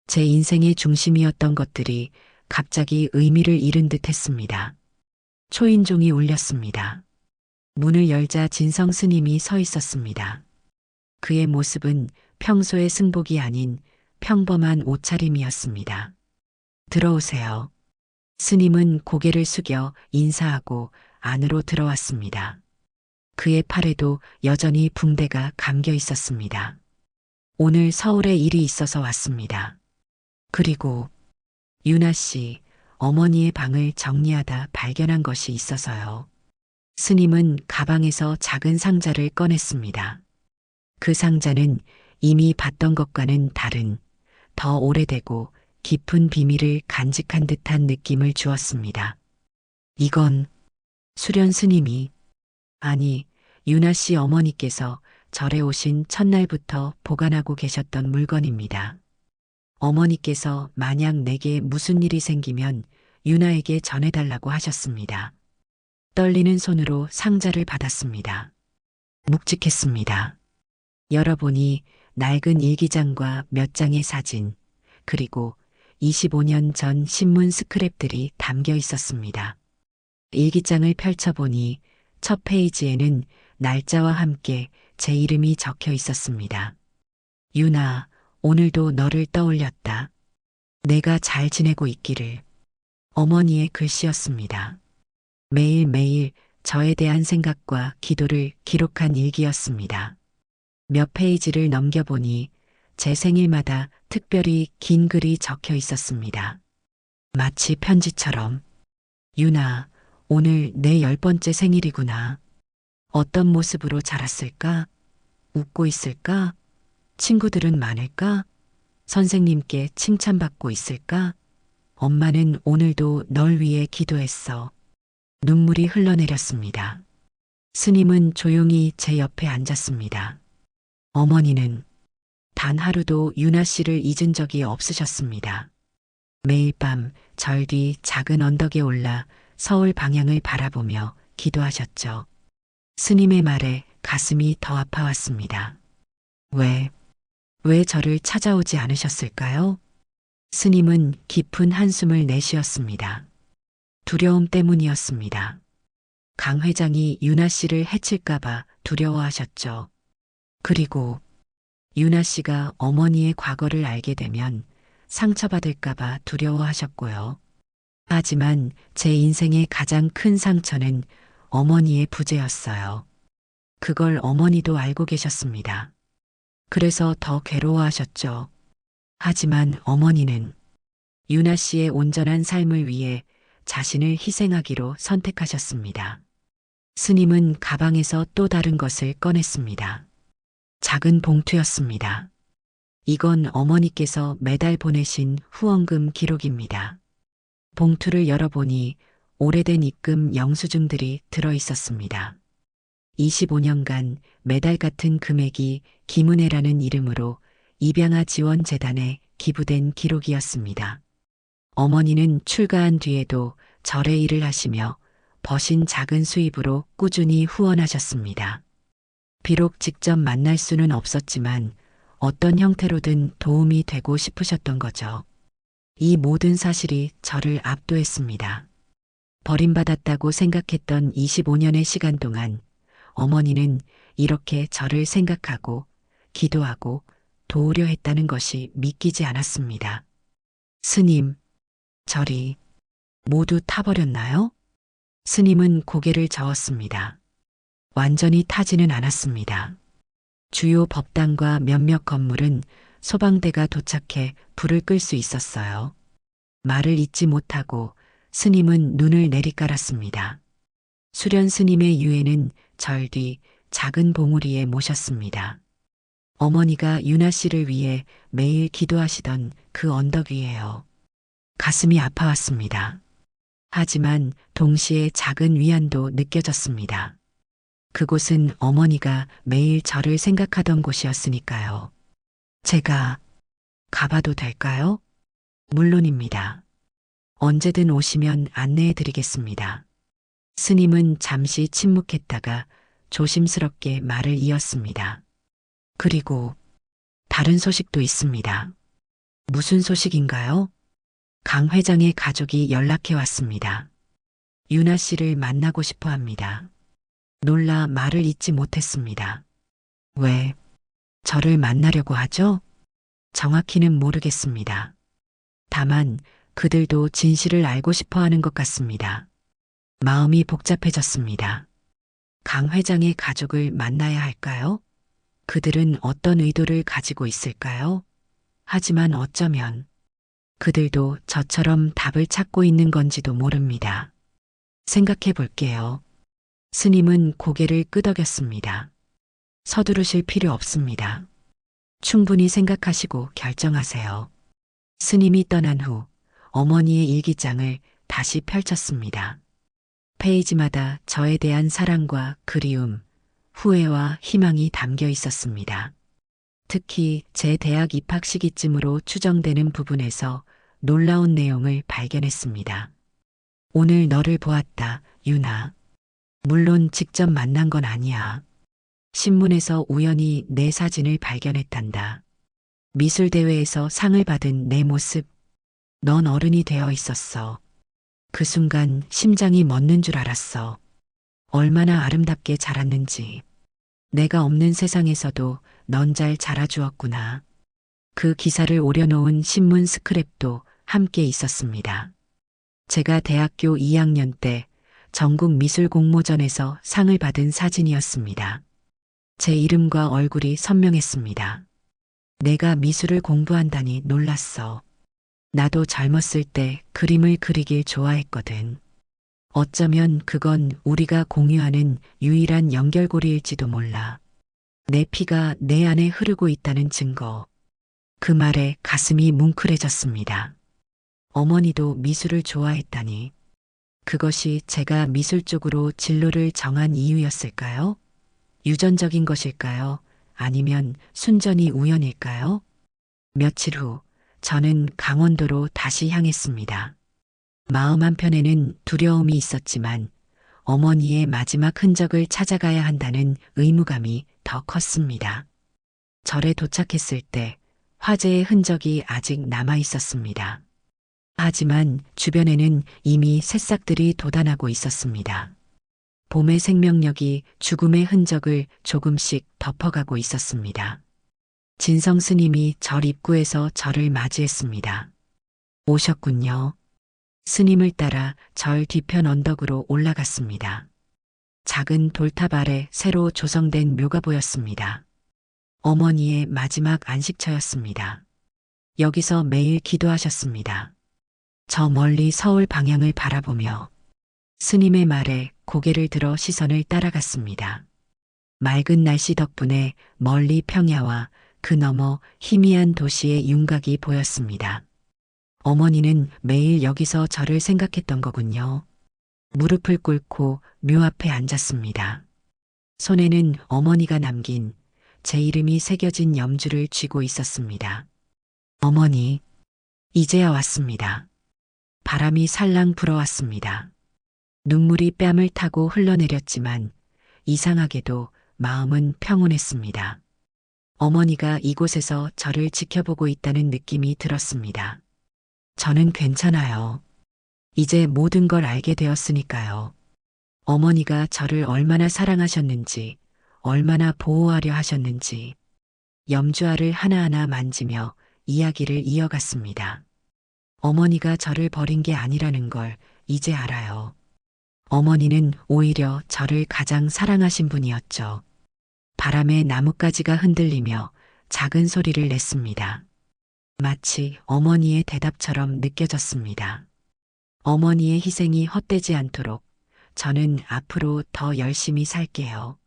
제 인생의 중심이었던 것들이 갑자기 의미를 잃은 듯 했습니다. 초인종이 울렸습니다. 문을 열자 진성 스님이 서 있었습니다. 그의 모습은 평소의 승복이 아닌 평범한 옷차림이었습니다. 들어오세요. 스님은 고개를 숙여 인사하고 안으로 들어왔습니다. 그의 팔에도 여전히 붕대가 감겨 있었습니다. 오늘 서울에 일이 있어서 왔습니다. 그리고 유나 씨, 어머니의 방을 정리하다 발견한 것이 있어서요. 스님은 가방에서 작은 상자를 꺼냈습니다. 그 상자는 이미 봤던 것과는 다른 더 오래되고 깊은 비밀을 간직한 듯한 느낌을 주었습니다. 이건 수련 스님이, 아니, 유나 씨 어머니께서 절에 오신 첫날부터 보관하고 계셨던 물건입니다. 어머니께서 만약 내게 무슨 일이 생기면 유나에게 전해달라고 하셨습니다. 떨리는 손으로 상자를 받았습니다. 묵직했습니다. 열어보니 낡은 일기장과 몇 장의 사진, 그리고 25년 전 신문 스크랩들이 담겨 있었습니다. 일기장을 펼쳐보니 첫 페이지에는 날짜와 함께 제 이름이 적혀 있었습니다. 유나, 오늘도 너를 떠올렸다. 내가 잘 지내고 있기를. 어머니의 글씨였습니다. 매일매일 저에 대한 생각과 기도를 기록한 일기였습니다. 몇 페이지를 넘겨보니 제 생일마다 특별히 긴 글이 적혀 있었습니다. 마치 편지처럼. 유나, 오늘 내 10번째 생일이구나. 어떤 모습으로 자랐을까? 웃고 있을까? 친구들은 많을까? 선생님께 칭찬받고 있을까? 엄마는 오늘도 널 위해 기도했어. 눈물이 흘러내렸습니다. 스님은 조용히 제 옆에 앉았습니다. 어머니는 단 하루도 유나 씨를 잊은 적이 없으셨습니다. 매일 밤 절 뒤 작은 언덕에 올라 서울 방향을 바라보며 기도하셨죠. 스님의 말에 가슴이 더 아파왔습니다. 왜 저를 찾아오지 않으셨을까요? 스님은 깊은 한숨을 내쉬었습니다. 두려움 때문이었습니다. 강 회장이 유나 씨를 해칠까봐 두려워하셨죠. 그리고 유나 씨가 어머니의 과거를 알게 되면 상처받을까봐 두려워하셨고요. 하지만 제 인생의 가장 큰 상처는 어머니의 부재였어요. 그걸 어머니도 알고 계셨습니다. 그래서 더 괴로워하셨죠. 하지만 어머니는 유나 씨의 온전한 삶을 위해 자신을 희생하기로 선택하셨습니다. 스님은 가방에서 또 다른 것을 꺼냈습니다. 작은 봉투였습니다. 이건 어머니께서 매달 보내신 후원금 기록입니다. 봉투를 열어보니 오래된 입금 영수증들이 들어 있었습니다. 25년간 매달 같은 금액이 김은혜라는 이름으로 입양아 지원재단에 기부된 기록이었습니다. 어머니는 출가한 뒤에도 절의 일을 하시며 버신 작은 수입으로 꾸준히 후원하셨습니다. 비록 직접 만날 수는 없었지만 어떤 형태로든 도움이 되고 싶으셨던 거죠. 이 모든 사실이 저를 압도했습니다. 버림받았다고 생각했던 25년의 시간 동안 어머니는 이렇게 저를 생각하고 기도하고 도우려 했다는 것이 믿기지 않았습니다. 스님, 절이 모두 타버렸나요? 스님은 고개를 저었습니다. 완전히 타지는 않았습니다. 주요 법당과 몇몇 건물은 소방대가 도착해 불을 끌 수 있었어요. 말을 잇지 못하고 스님은 눈을 내리깔았습니다. 수련 스님의 유해는 절 뒤 작은 봉우리에 모셨습니다. 어머니가 유나 씨를 위해 매일 기도하시던 그 언덕 위에요. 가슴이 아파왔습니다. 하지만 동시에 작은 위안도 느껴졌습니다. 그곳은 어머니가 매일 저를 생각하던 곳이었으니까요. 제가 가봐도 될까요? 물론입니다. 언제든 오시면 안내해 드리겠습니다. 스님은 잠시 침묵했다가 조심스럽게 말을 이었습니다. 그리고 다른 소식도 있습니다. 무슨 소식인가요? 강 회장의 가족이 연락해 왔습니다. 유나 씨를 만나고 싶어 합니다. 놀라 말을 잇지 못했습니다. 왜 저를 만나려고 하죠? 정확히는 모르겠습니다. 다만 그들도 진실을 알고 싶어 하는 것 같습니다. 마음이 복잡해졌습니다. 강 회장의 가족을 만나야 할까요? 그들은 어떤 의도를 가지고 있을까요? 하지만 어쩌면 그들도 저처럼 답을 찾고 있는 건지도 모릅니다. 생각해 볼게요. 스님은 고개를 끄덕였습니다. 서두르실 필요 없습니다. 충분히 생각하시고 결정하세요. 스님이 떠난 후 어머니의 일기장을 다시 펼쳤습니다. 페이지마다 저에 대한 사랑과 그리움, 후회와 희망이 담겨 있었습니다. 특히 제 대학 입학 시기쯤으로 추정되는 부분에서 놀라운 내용을 발견했습니다. 오늘 너를 보았다, 유나. 물론 직접 만난 건 아니야. 신문에서 우연히 내 사진을 발견했단다. 미술대회에서 상을 받은 내 모습. 넌 어른이 되어 있었어. 그 순간 심장이 멎는 줄 알았어. 얼마나 아름답게 자랐는지. 내가 없는 세상에서도 넌 잘 자라주었구나. 그 기사를 오려놓은 신문 스크랩도 함께 있었습니다. 제가 대학교 2학년 때 전국 미술 공모전에서 상을 받은 사진이었습니다. 제 이름과 얼굴이 선명했습니다. 내가 미술을 공부한다니 놀랐어. 나도 젊었을 때 그림을 그리길 좋아했거든. 어쩌면 그건 우리가 공유하는 유일한 연결고리일지도 몰라. 내 피가 내 안에 흐르고 있다는 증거. 그 말에 가슴이 뭉클해졌습니다. 어머니도 미술을 좋아했다니. 그것이 제가 미술 쪽으로 진로를 정한 이유였을까요? 유전적인 것일까요? 아니면 순전히 우연일까요? 며칠 후 저는 강원도로 다시 향했습니다. 마음 한편에는 두려움이 있었지만 어머니의 마지막 흔적을 찾아가야 한다는 의무감이 더 컸습니다. 절에 도착했을 때 화재의 흔적이 아직 남아 있었습니다. 하지만 주변에는 이미 새싹들이 돋아나고 있었습니다. 봄의 생명력이 죽음의 흔적을 조금씩 덮어가고 있었습니다. 진성 스님이 절 입구에서 저를 맞이했습니다. 오셨군요. 스님을 따라 절 뒤편 언덕으로 올라갔습니다. 작은 돌탑 아래 새로 조성된 묘가 보였습니다. 어머니의 마지막 안식처였습니다. 여기서 매일 기도하셨습니다. 저 멀리 서울 방향을 바라보며 스님의 말에 고개를 들어 시선을 따라갔습니다. 맑은 날씨 덕분에 멀리 평야와 그 너머 희미한 도시의 윤곽이 보였습니다. 어머니는 매일 여기서 저를 생각했던 거군요. 무릎을 꿇고 묘 앞에 앉았습니다. 손에는 어머니가 남긴 제 이름이 새겨진 염주를 쥐고 있었습니다. 어머니, 이제야 왔습니다. 바람이 살랑 불어왔습니다. 눈물이 뺨을 타고 흘러내렸지만 이상하게도 마음은 평온했습니다. 어머니가 이곳에서 저를 지켜보고 있다는 느낌이 들었습니다. 저는 괜찮아요. 이제 모든 걸 알게 되었으니까요. 어머니가 저를 얼마나 사랑하셨는지, 얼마나 보호하려 하셨는지, 염주알을 하나하나 만지며 이야기를 이어갔습니다. 어머니가 저를 버린 게 아니라는 걸 이제 알아요. 어머니는 오히려 저를 가장 사랑하신 분이었죠. 바람에 나뭇가지가 흔들리며 작은 소리를 냈습니다. 마치 어머니의 대답처럼 느껴졌습니다. 어머니의 희생이 헛되지 않도록 저는 앞으로 더 열심히 살게요.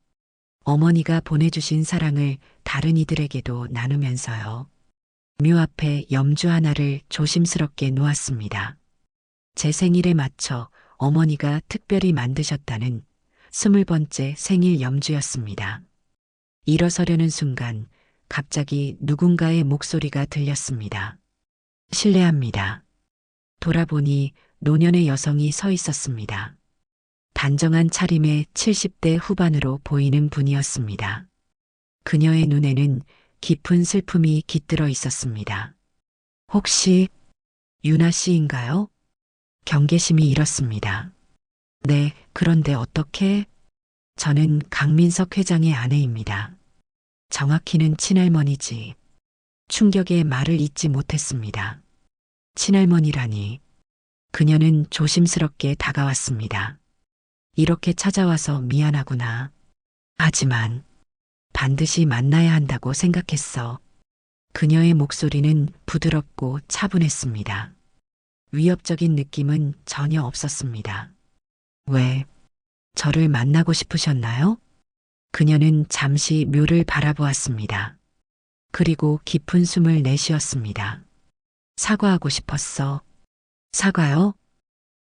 어머니가 보내주신 사랑을 다른 이들에게도 나누면서요. 묘 앞에 염주 하나를 조심스럽게 놓았습니다. 제 생일에 맞춰 어머니가 특별히 만드셨다는 20번째 생일 염주였습니다. 일어서려는 순간 갑자기 누군가의 목소리가 들렸습니다. 실례합니다. 돌아보니 노년의 여성이 서 있었습니다. 단정한 차림의 70대 후반으로 보이는 분이었습니다. 그녀의 눈에는 깊은 슬픔이 깃들어 있었습니다. 혹시 유나 씨인가요? 경계심이 일었습니다. 네, 그런데 어떻게? 저는 강민석 회장의 아내입니다. 정확히는 친할머니지. 충격에 말을 잇지 못했습니다. 친할머니라니. 그녀는 조심스럽게 다가왔습니다. 이렇게 찾아와서 미안하구나. 하지만 반드시 만나야 한다고 생각했어. 그녀의 목소리는 부드럽고 차분했습니다. 위협적인 느낌은 전혀 없었습니다. 왜? 저를 만나고 싶으셨나요? 그녀는 잠시 묘를 바라보았습니다. 그리고 깊은 숨을 내쉬었습니다. 사과하고 싶었어. 사과요?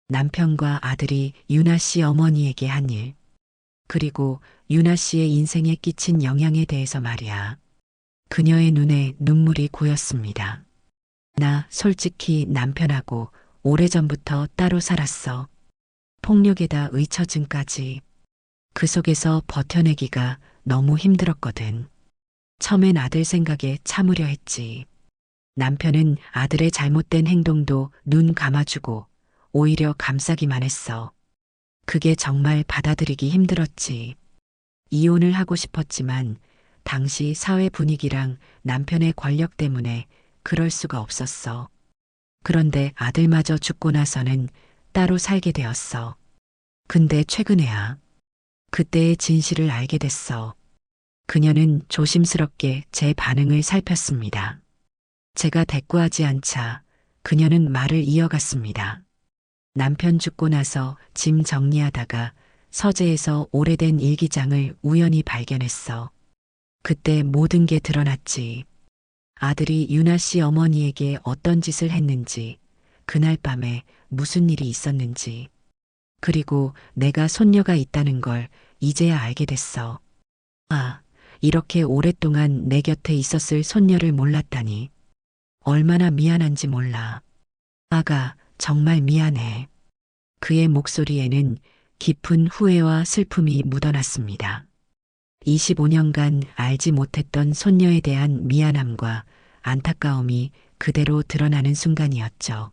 남편과 아들이 유나 씨 어머니에게 한 일, 그리고 유나 씨의 인생에 끼친 영향에 대해서 말이야. 그녀의 눈에 눈물이 고였습니다. 나 솔직히 남편하고 오래전부터 따로 살았어. 폭력에다 의처증까지. 그 속에서 버텨내기가 너무 힘들었거든. 처음엔 아들 생각에 참으려 했지. 남편은 아들의 잘못된 행동도 눈 감아주고 오히려 감싸기만 했어. 그게 정말 받아들이기 힘들었지. 이혼을 하고 싶었지만 당시 사회 분위기랑 남편의 권력 때문에 그럴 수가 없었어. 그런데 아들마저 죽고 나서는 따로 살게 되었어. 근데 최근에야 그때의 진실을 알게 됐어. 그녀는 조심스럽게 제 반응을 살폈습니다. 제가 대꾸하지 않자 그녀는 말을 이어갔습니다. 남편 죽고 나서 짐 정리하다가 서재에서 오래된 일기장을 우연히 발견했어. 그때 모든 게 드러났지. 아들이 유나 씨 어머니에게 어떤 짓을 했는지, 그날 밤에 무슨 일이 있었는지, 그리고 내가 손녀가 있다는 걸 이제야 알게 됐어. 아, 이렇게 오랫동안 내 곁에 있었을 손녀를 몰랐다니. 얼마나 미안한지 몰라. 아가, 정말 미안해. 그의 목소리에는 깊은 후회와 슬픔이 묻어났습니다. 25년간 알지 못했던 손녀에 대한 미안함과 안타까움이 그대로 드러나는 순간이었죠.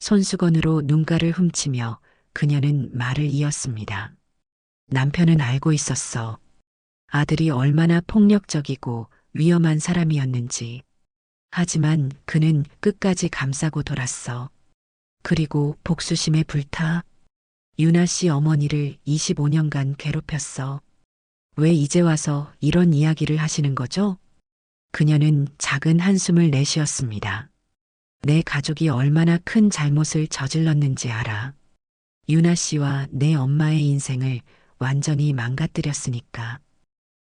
손수건으로 눈가를 훔치며 그녀는 말을 이었습니다. 남편은 알고 있었어. 아들이 얼마나 폭력적이고 위험한 사람이었는지. 하지만 그는 끝까지 감싸고 돌았어. 그리고 복수심에 불타 유나 씨 어머니를 25년간 괴롭혔어. 왜 이제 와서 이런 이야기를 하시는 거죠? 그녀는 작은 한숨을 내쉬었습니다. 내 가족이 얼마나 큰 잘못을 저질렀는지 알아. 유나 씨와 내 엄마의 인생을 완전히 망가뜨렸으니까.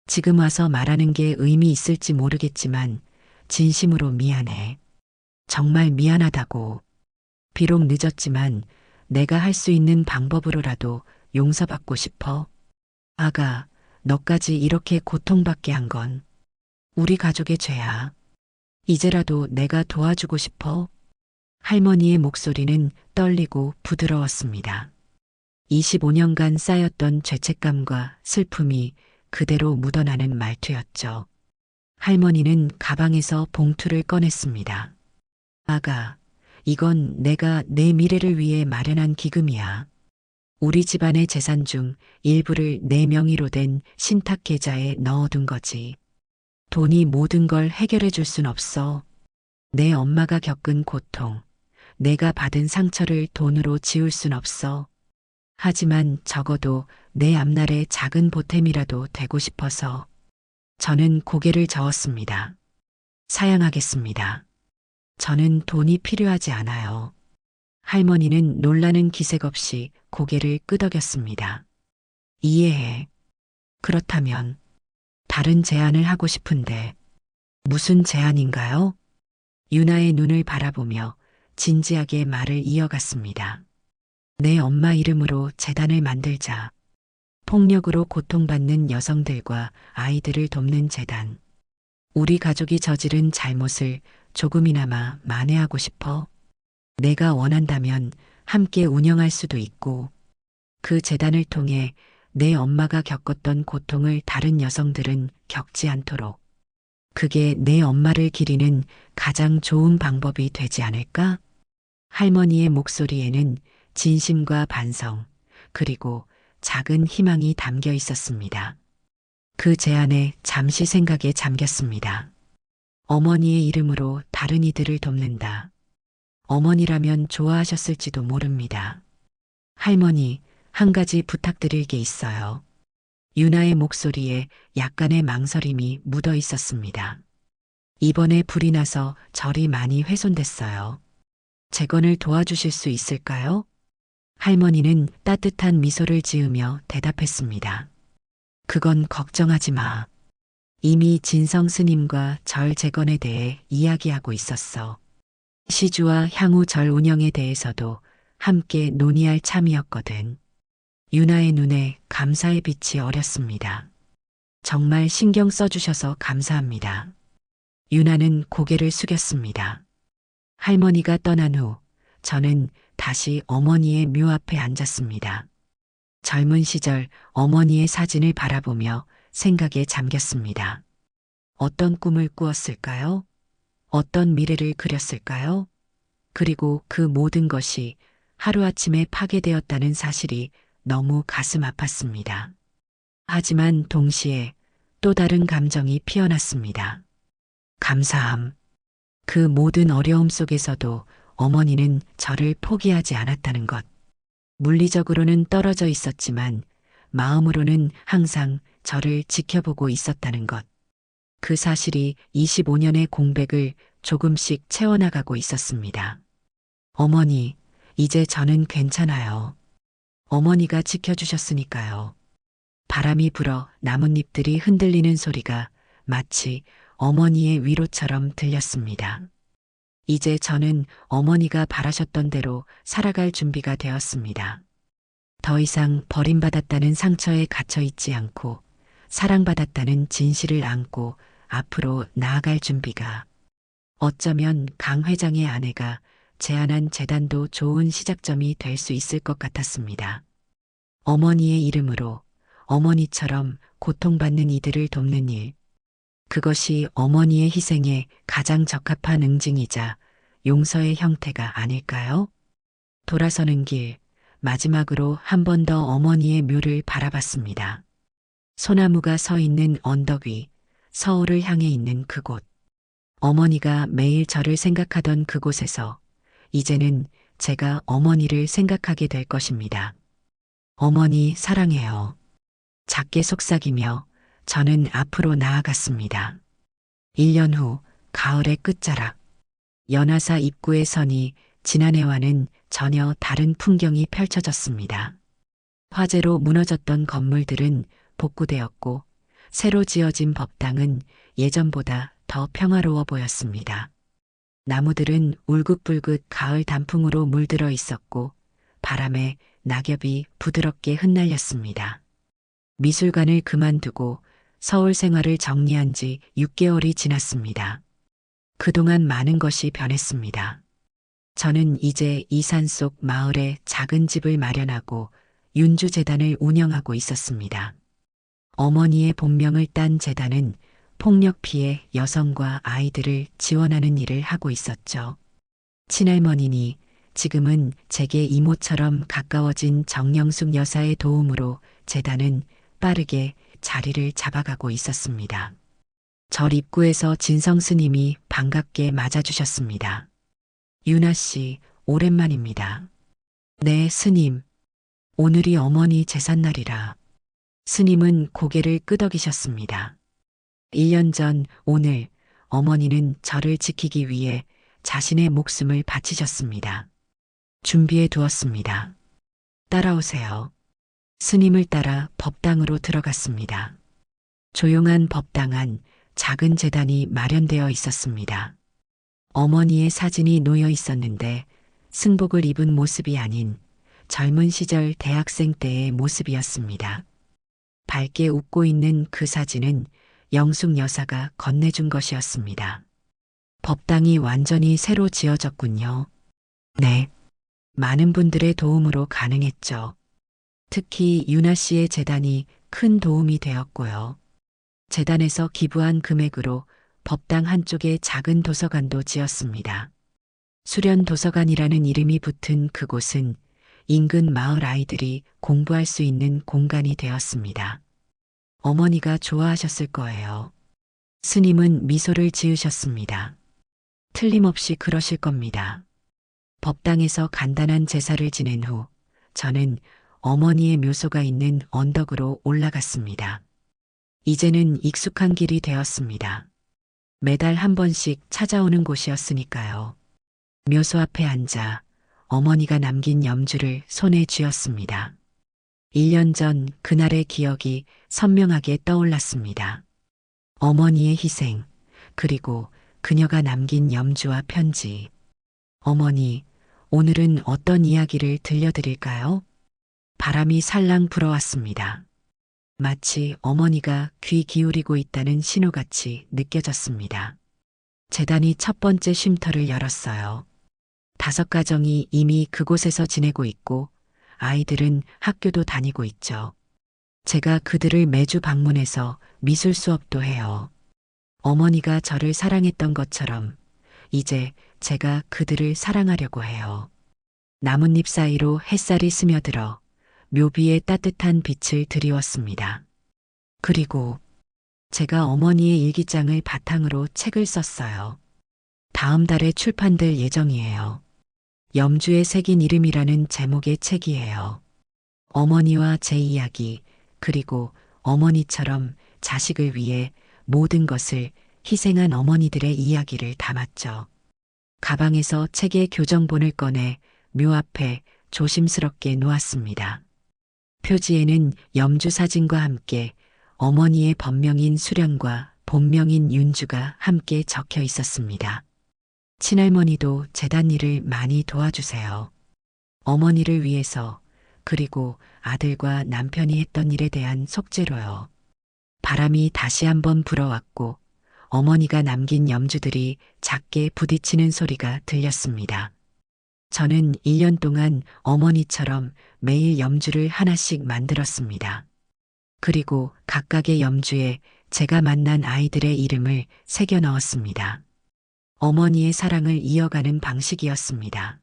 지금 와서 말하는 게 의미 있을지 모르겠지만 진심으로 미안해. 정말 미안하다고. 비록 늦었지만 내가 할 수 있는 방법으로라도 용서받고 싶어. 아가, 너까지 이렇게 고통받게 한 건 우리 가족의 죄야. 이제라도 내가 도와주고 싶어. 할머니의 목소리는 떨리고 부드러웠습니다. 25년간 쌓였던 죄책감과 슬픔이 그대로 묻어나는 말투였죠. 할머니는 가방에서 봉투를 꺼냈습니다. 아가, 이건 내가 내 미래를 위해 마련한 기금이야. 우리 집안의 재산 중 일부를 내 명의로 된 신탁 계좌에 넣어둔 거지. 돈이 모든 걸 해결해 줄 순 없어. 내 엄마가 겪은 고통, 내가 받은 상처를 돈으로 지울 순 없어. 하지만 적어도 내 앞날의 작은 보탬이라도 되고 싶어서 저는 고개를 저었습니다. 사양하겠습니다. 저는 돈이 필요하지 않아요. 할머니는 놀라는 기색 없이 고개를 끄덕였습니다. 이해해. 그렇다면 다른 제안을 하고 싶은데 무슨 제안인가요? 유나의 눈을 바라보며 진지하게 말을 이어갔습니다. 내 엄마 이름으로 재단을 만들자. 폭력으로 고통받는 여성들과 아이들을 돕는 재단. 우리 가족이 저지른 잘못을 조금이나마 만회하고 싶어. 내가 원한다면 함께 운영할 수도 있고, 그 재단을 통해 내 엄마가 겪었던 고통을 다른 여성들은 겪지 않도록. 그게 내 엄마를 기리는 가장 좋은 방법이 되지 않을까? 할머니의 목소리에는 진심과 반성, 그리고 작은 희망이 담겨 있었습니다. 그 제안에 잠시 생각에 잠겼습니다. 어머니의 이름으로 다른 이들을 돕는다. 어머니라면 좋아하셨을지도 모릅니다. 할머니, 한 가지 부탁드릴 게 있어요. 유나의 목소리에 약간의 망설임이 묻어 있었습니다. 이번에 불이 나서 절이 많이 훼손됐어요. 재건을 도와주실 수 있을까요? 할머니는 따뜻한 미소를 지으며 대답했습니다. 그건 걱정하지 마. 이미 진성 스님과 절 재건에 대해 이야기하고 있었어. 시주와 향후 절 운영에 대해서도 함께 논의할 참이었거든. 유나의 눈에 감사의 빛이 어렸습니다. 정말 신경 써주셔서 감사합니다. 유나는 고개를 숙였습니다. 할머니가 떠난 후 저는 다시 어머니의 묘 앞에 앉았습니다. 젊은 시절 어머니의 사진을 바라보며 생각에 잠겼습니다. 어떤 꿈을 꾸었을까요? 어떤 미래를 그렸을까요? 그리고 그 모든 것이 하루아침에 파괴되었다는 사실이 너무 가슴 아팠습니다. 하지만 동시에 또 다른 감정이 피어났습니다. 감사함. 그 모든 어려움 속에서도 어머니는 저를 포기하지 않았다는 것. 물리적으로는 떨어져 있었지만 마음으로는 항상 저를 지켜보고 있었다는 것. 그 사실이 25년의 공백을 조금씩 채워나가고 있었습니다. 어머니, 이제 저는 괜찮아요. 어머니가 지켜주셨으니까요. 바람이 불어 나뭇잎들이 흔들리는 소리가 마치 어머니의 위로처럼 들렸습니다. 이제 저는 어머니가 바라셨던 대로 살아갈 준비가 되었습니다. 더 이상 버림받았다는 상처에 갇혀 있지 않고 사랑받았다는 진실을 안고 앞으로 나아갈 준비가. 어쩌면 강 회장의 아내가 제안한 재단도 좋은 시작점이 될 수 있을 것 같았습니다. 어머니의 이름으로 어머니처럼 고통받는 이들을 돕는 일. 그것이 어머니의 희생에 가장 적합한 응징이자 용서의 형태가 아닐까요? 돌아서는 길, 마지막으로 한 번 더 어머니의 묘를 바라봤습니다. 소나무가 서 있는 언덕 위, 서울을 향해 있는 그곳. 어머니가 매일 저를 생각하던 그곳에서 이제는 제가 어머니를 생각하게 될 것입니다. 어머니 사랑해요. 작게 속삭이며 저는 앞으로 나아갔습니다. 1년 후 가을의 끝자락. 연화사 입구에 서니 지난해와는 전혀 다른 풍경이 펼쳐졌습니다. 화재로 무너졌던 건물들은 복구되었고 새로 지어진 법당은 예전보다 더 평화로워 보였습니다. 나무들은 울긋불긋 가을 단풍으로 물들어 있었고 바람에 낙엽이 부드럽게 흩날렸습니다. 미술관을 그만두고 서울 생활을 정리한 지 6개월이 지났습니다. 그동안 많은 것이 변했습니다. 저는 이제 이 산속 마을에 작은 집을 마련하고 윤주재단을 운영하고 있었습니다. 어머니의 본명을 딴 재단은 폭력 피해 여성과 아이들을 지원하는 일을 하고 있었죠. 친할머니니 지금은 제게 이모처럼 가까워진 정영숙 여사의 도움으로 재단은 빠르게 자리를 잡아가고 있었습니다. 절 입구에서 진성 스님이 반갑게 맞아주셨습니다. 유나 씨, 오랜만입니다. 네, 스님. 오늘이 어머니 제삿날이라. 스님은 고개를 끄덕이셨습니다. 1년 전 오늘 어머니는 저를 지키기 위해 자신의 목숨을 바치셨습니다. 준비해 두었습니다. 따라오세요. 스님을 따라 법당으로 들어갔습니다. 조용한 법당 안 작은 제단이 마련되어 있었습니다. 어머니의 사진이 놓여 있었는데 승복을 입은 모습이 아닌 젊은 시절 대학생 때의 모습이었습니다. 밝게 웃고 있는 그 사진은 영숙 여사가 건네준 것이었습니다. 법당이 완전히 새로 지어졌군요. 네. 많은 분들의 도움으로 가능했죠. 특히 유나 씨의 재단이 큰 도움이 되었고요. 재단에서 기부한 금액으로 법당 한쪽에 작은 도서관도 지었습니다. 수련 도서관이라는 이름이 붙은 그곳은 인근 마을 아이들이 공부할 수 있는 공간이 되었습니다. 어머니가 좋아하셨을 거예요. 스님은 미소를 지으셨습니다. 틀림없이 그러실 겁니다. 법당에서 간단한 제사를 지낸 후 저는 어머니의 묘소가 있는 언덕으로 올라갔습니다. 이제는 익숙한 길이 되었습니다. 매달 한 번씩 찾아오는 곳이었으니까요. 묘소 앞에 앉아 어머니가 남긴 염주를 손에 쥐었습니다. 1년 전 그날의 기억이 선명하게 떠올랐습니다. 어머니의 희생, 그리고 그녀가 남긴 염주와 편지. 어머니, 오늘은 어떤 이야기를 들려드릴까요? 바람이 살랑 불어왔습니다. 마치 어머니가 귀 기울이고 있다는 신호같이 느껴졌습니다. 재단이 첫 번째 쉼터를 열었어요. 5가정이 이미 그곳에서 지내고 있고 아이들은 학교도 다니고 있죠. 제가 그들을 매주 방문해서 미술 수업도 해요. 어머니가 저를 사랑했던 것처럼 이제 제가 그들을 사랑하려고 해요. 나뭇잎 사이로 햇살이 스며들어 묘비에 따뜻한 빛을 드리웠습니다. 그리고 제가 어머니의 일기장을 바탕으로 책을 썼어요. 다음 달에 출판될 예정이에요. 염주에 새긴 이름이라는 제목의 책이에요. 어머니와 제 이야기, 그리고 어머니처럼 자식을 위해 모든 것을 희생한 어머니들의 이야기를 담았죠. 가방에서 책의 교정본을 꺼내 묘 앞에 조심스럽게 놓았습니다. 표지에는 염주 사진과 함께 어머니의本명인 수련과 본명인 윤주가 함께 적혀 있었습니다. 친할머니도 재단 일을 많이 도와주세요. 어머니를 위해서, 그리고 아들과 남편이 했던 일에 대한 속죄로요. 바람이 다시 한번 불어왔고 어머니가 남긴 염주들이 작게 부딪히는 소리가 들렸습니다. 저는 1년 동안 어머니처럼 매일 염주를 하나씩 만들었습니다. 그리고 각각의 염주에 제가 만난 아이들의 이름을 새겨 넣었습니다. 어머니의 사랑을 이어가는 방식이었습니다.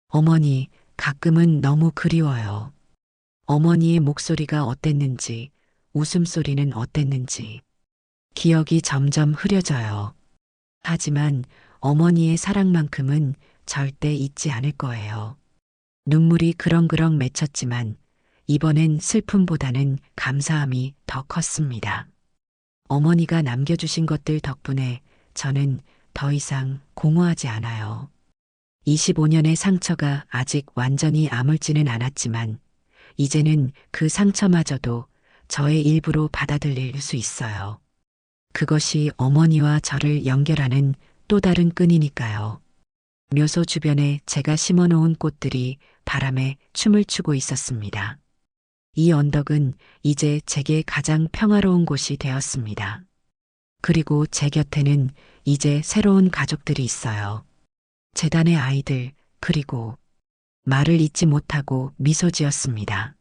어머니, 가끔은 너무 그리워요. 어머니의 목소리가 어땠는지, 웃음소리는 어땠는지. 기억이 점점 흐려져요. 하지만 어머니의 사랑만큼은 절대 잊지 않을 거예요. 눈물이 그렁그렁 맺혔지만 이번엔 슬픔보다는 감사함이 더 컸습니다. 어머니가 남겨주신 것들 덕분에 저는 더 이상 공허하지 않아요. 25년의 상처가 아직 완전히 아물지는 않았지만 이제는 그 상처마저도 저의 일부로 받아들일 수 있어요. 그것이 어머니와 저를 연결하는 또 다른 끈이니까요. 묘소 주변에 제가 심어놓은 꽃들이 바람에 춤을 추고 있었습니다. 이 언덕은 이제 제게 가장 평화로운 곳이 되었습니다. 그리고 제 곁에는 이제 새로운 가족들이 있어요. 재단의 아이들, 그리고 말을 잇지 못하고 미소 지었습니다.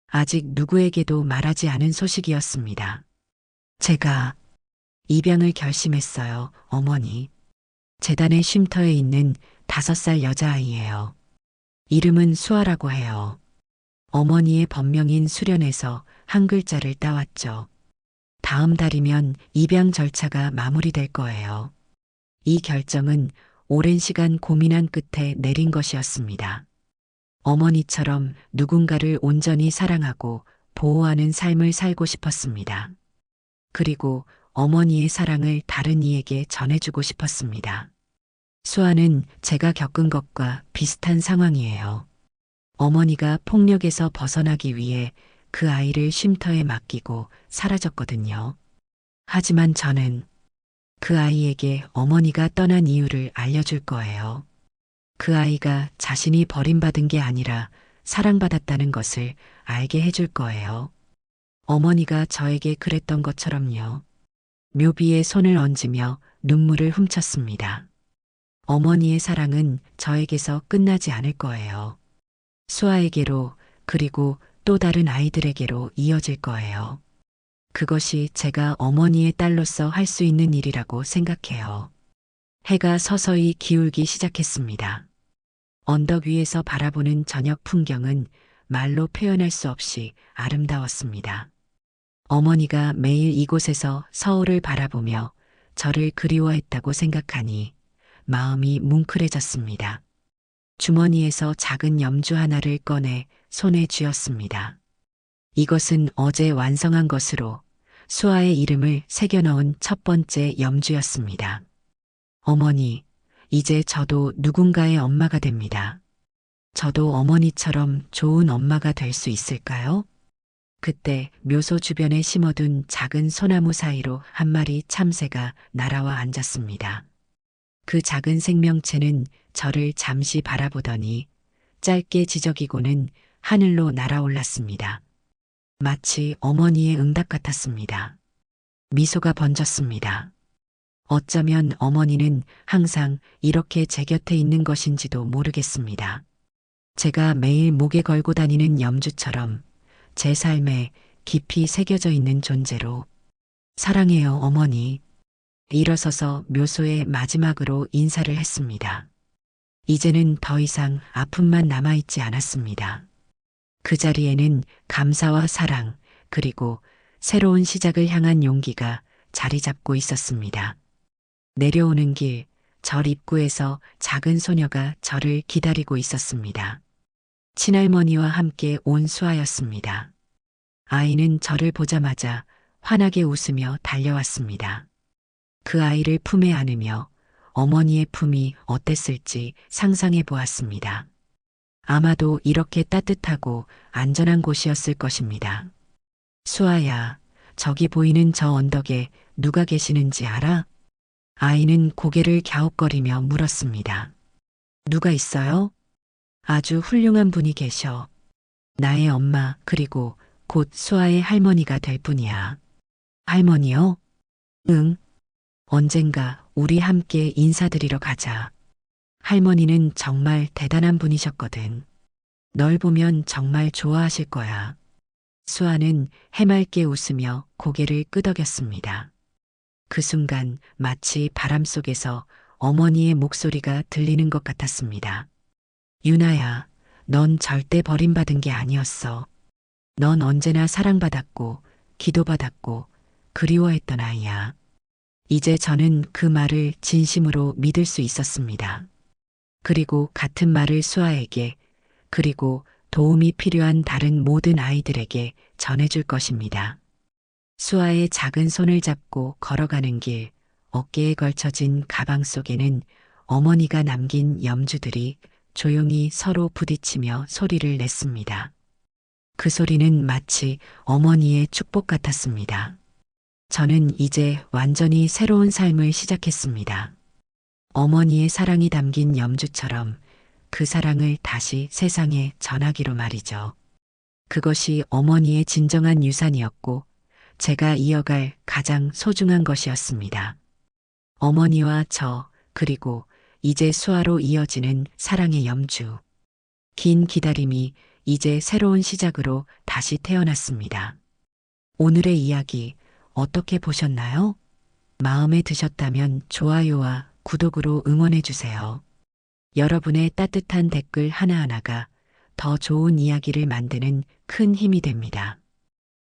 아직 누구에게도 말하지 않은 소식이었습니다. 제가 입양을 결심했어요, 어머니. 재단의 쉼터에 있는 5살 여자아이예요. 이름은 수아라고 해요. 어머니의 본명인 수련에서 한 글자를 따왔죠. 다음 달이면 입양 절차가 마무리될 거예요. 이 결정은 오랜 시간 고민한 끝에 내린 것이었습니다. 어머니처럼 누군가를 온전히 사랑하고 보호하는 삶을 살고 싶었습니다. 그리고 어머니의 사랑을 다른 이에게 전해주고 싶었습니다. 수아는 제가 겪은 것과 비슷한 상황이에요. 어머니가 폭력에서 벗어나기 위해 그 아이를 쉼터에 맡기고 사라졌거든요. 하지만 저는 그 아이에게 어머니가 떠난 이유를 알려줄 거예요. 그 아이가 자신이 버림받은 게 아니라 사랑받았다는 것을 알게 해줄 거예요. 어머니가 저에게 그랬던 것처럼요. 묘비에 손을 얹으며 눈물을 훔쳤습니다. 어머니의 사랑은 저에게서 끝나지 않을 거예요. 수아에게로, 그리고 또 다른 아이들에게로 이어질 거예요. 그것이 제가 어머니의 딸로서 할 수 있는 일이라고 생각해요. 해가 서서히 기울기 시작했습니다. 언덕 위에서 바라보는 저녁 풍경은 말로 표현할 수 없이 아름다웠습니다. 어머니가 매일 이곳에서 서울을 바라보며 저를 그리워했다고 생각하니 마음이 뭉클해졌습니다. 주머니에서 작은 염주 하나를 꺼내 손에 쥐었습니다. 이것은 어제 완성한 것으로 수아의 이름을 새겨넣은 첫 번째 염주였습니다. 어머니, 이제 저도 누군가의 엄마가 됩니다. 저도 어머니처럼 좋은 엄마가 될 수 있을까요? 그때 묘소 주변에 심어둔 작은 소나무 사이로 한 마리 참새가 날아와 앉았습니다. 그 작은 생명체는 저를 잠시 바라보더니 짧게 지저귀고는 하늘로 날아올랐습니다. 마치 어머니의 응답 같았습니다. 미소가 번졌습니다. 어쩌면 어머니는 항상 이렇게 제 곁에 있는 것인지도 모르겠습니다. 제가 매일 목에 걸고 다니는 염주처럼 제 삶에 깊이 새겨져 있는 존재로. 사랑해요, 어머니. 일어서서 묘소에 마지막으로 인사를 했습니다. 이제는 더 이상 아픔만 남아있지 않았습니다. 그 자리에는 감사와 사랑, 그리고 새로운 시작을 향한 용기가 자리 잡고 있었습니다. 내려오는 길, 절 입구에서 작은 소녀가 저를 기다리고 있었습니다. 친할머니와 함께 온 수아였습니다. 아이는 저를 보자마자 환하게 웃으며 달려왔습니다. 그 아이를 품에 안으며 어머니의 품이 어땠을지 상상해 보았습니다. 아마도 이렇게 따뜻하고 안전한 곳이었을 것입니다. 수아야, 저기 보이는 저 언덕에 누가 계시는지 알아? 아이는 고개를 갸웃거리며 물었습니다. 누가 있어요? 아주 훌륭한 분이 계셔. 나의 엄마, 그리고 곧 수아의 할머니가 될 뿐이야. 할머니요? 응. 언젠가 우리 함께 인사드리러 가자. 할머니는 정말 대단한 분이셨거든. 널 보면 정말 좋아하실 거야. 수아는 해맑게 웃으며 고개를 끄덕였습니다. 그 순간 마치 바람 속에서 어머니의 목소리가 들리는 것 같았습니다. 유나야, 넌 절대 버림받은 게 아니었어. 넌 언제나 사랑받았고, 기도받았고, 그리워했던 아이야. 이제 저는 그 말을 진심으로 믿을 수 있었습니다. 그리고 같은 말을 수아에게, 그리고 도움이 필요한 다른 모든 아이들에게 전해줄 것입니다. 수아의 작은 손을 잡고 걸어가는 길, 어깨에 걸쳐진 가방 속에는 어머니가 남긴 염주들이 조용히 서로 부딪히며 소리를 냈습니다. 그 소리는 마치 어머니의 축복 같았습니다. 저는 이제 완전히 새로운 삶을 시작했습니다. 어머니의 사랑이 담긴 염주처럼 그 사랑을 다시 세상에 전하기로 말이죠. 그것이 어머니의 진정한 유산이었고 제가 이어갈 가장 소중한 것이었습니다. 어머니와 저, 그리고 이제 수아로 이어지는 사랑의 염주. 긴 기다림이 이제 새로운 시작으로 다시 태어났습니다. 오늘의 이야기 어떻게 보셨나요? 마음에 드셨다면 좋아요와 구독으로 응원해 주세요. 여러분의 따뜻한 댓글 하나하나가 더 좋은 이야기를 만드는 큰 힘이 됩니다.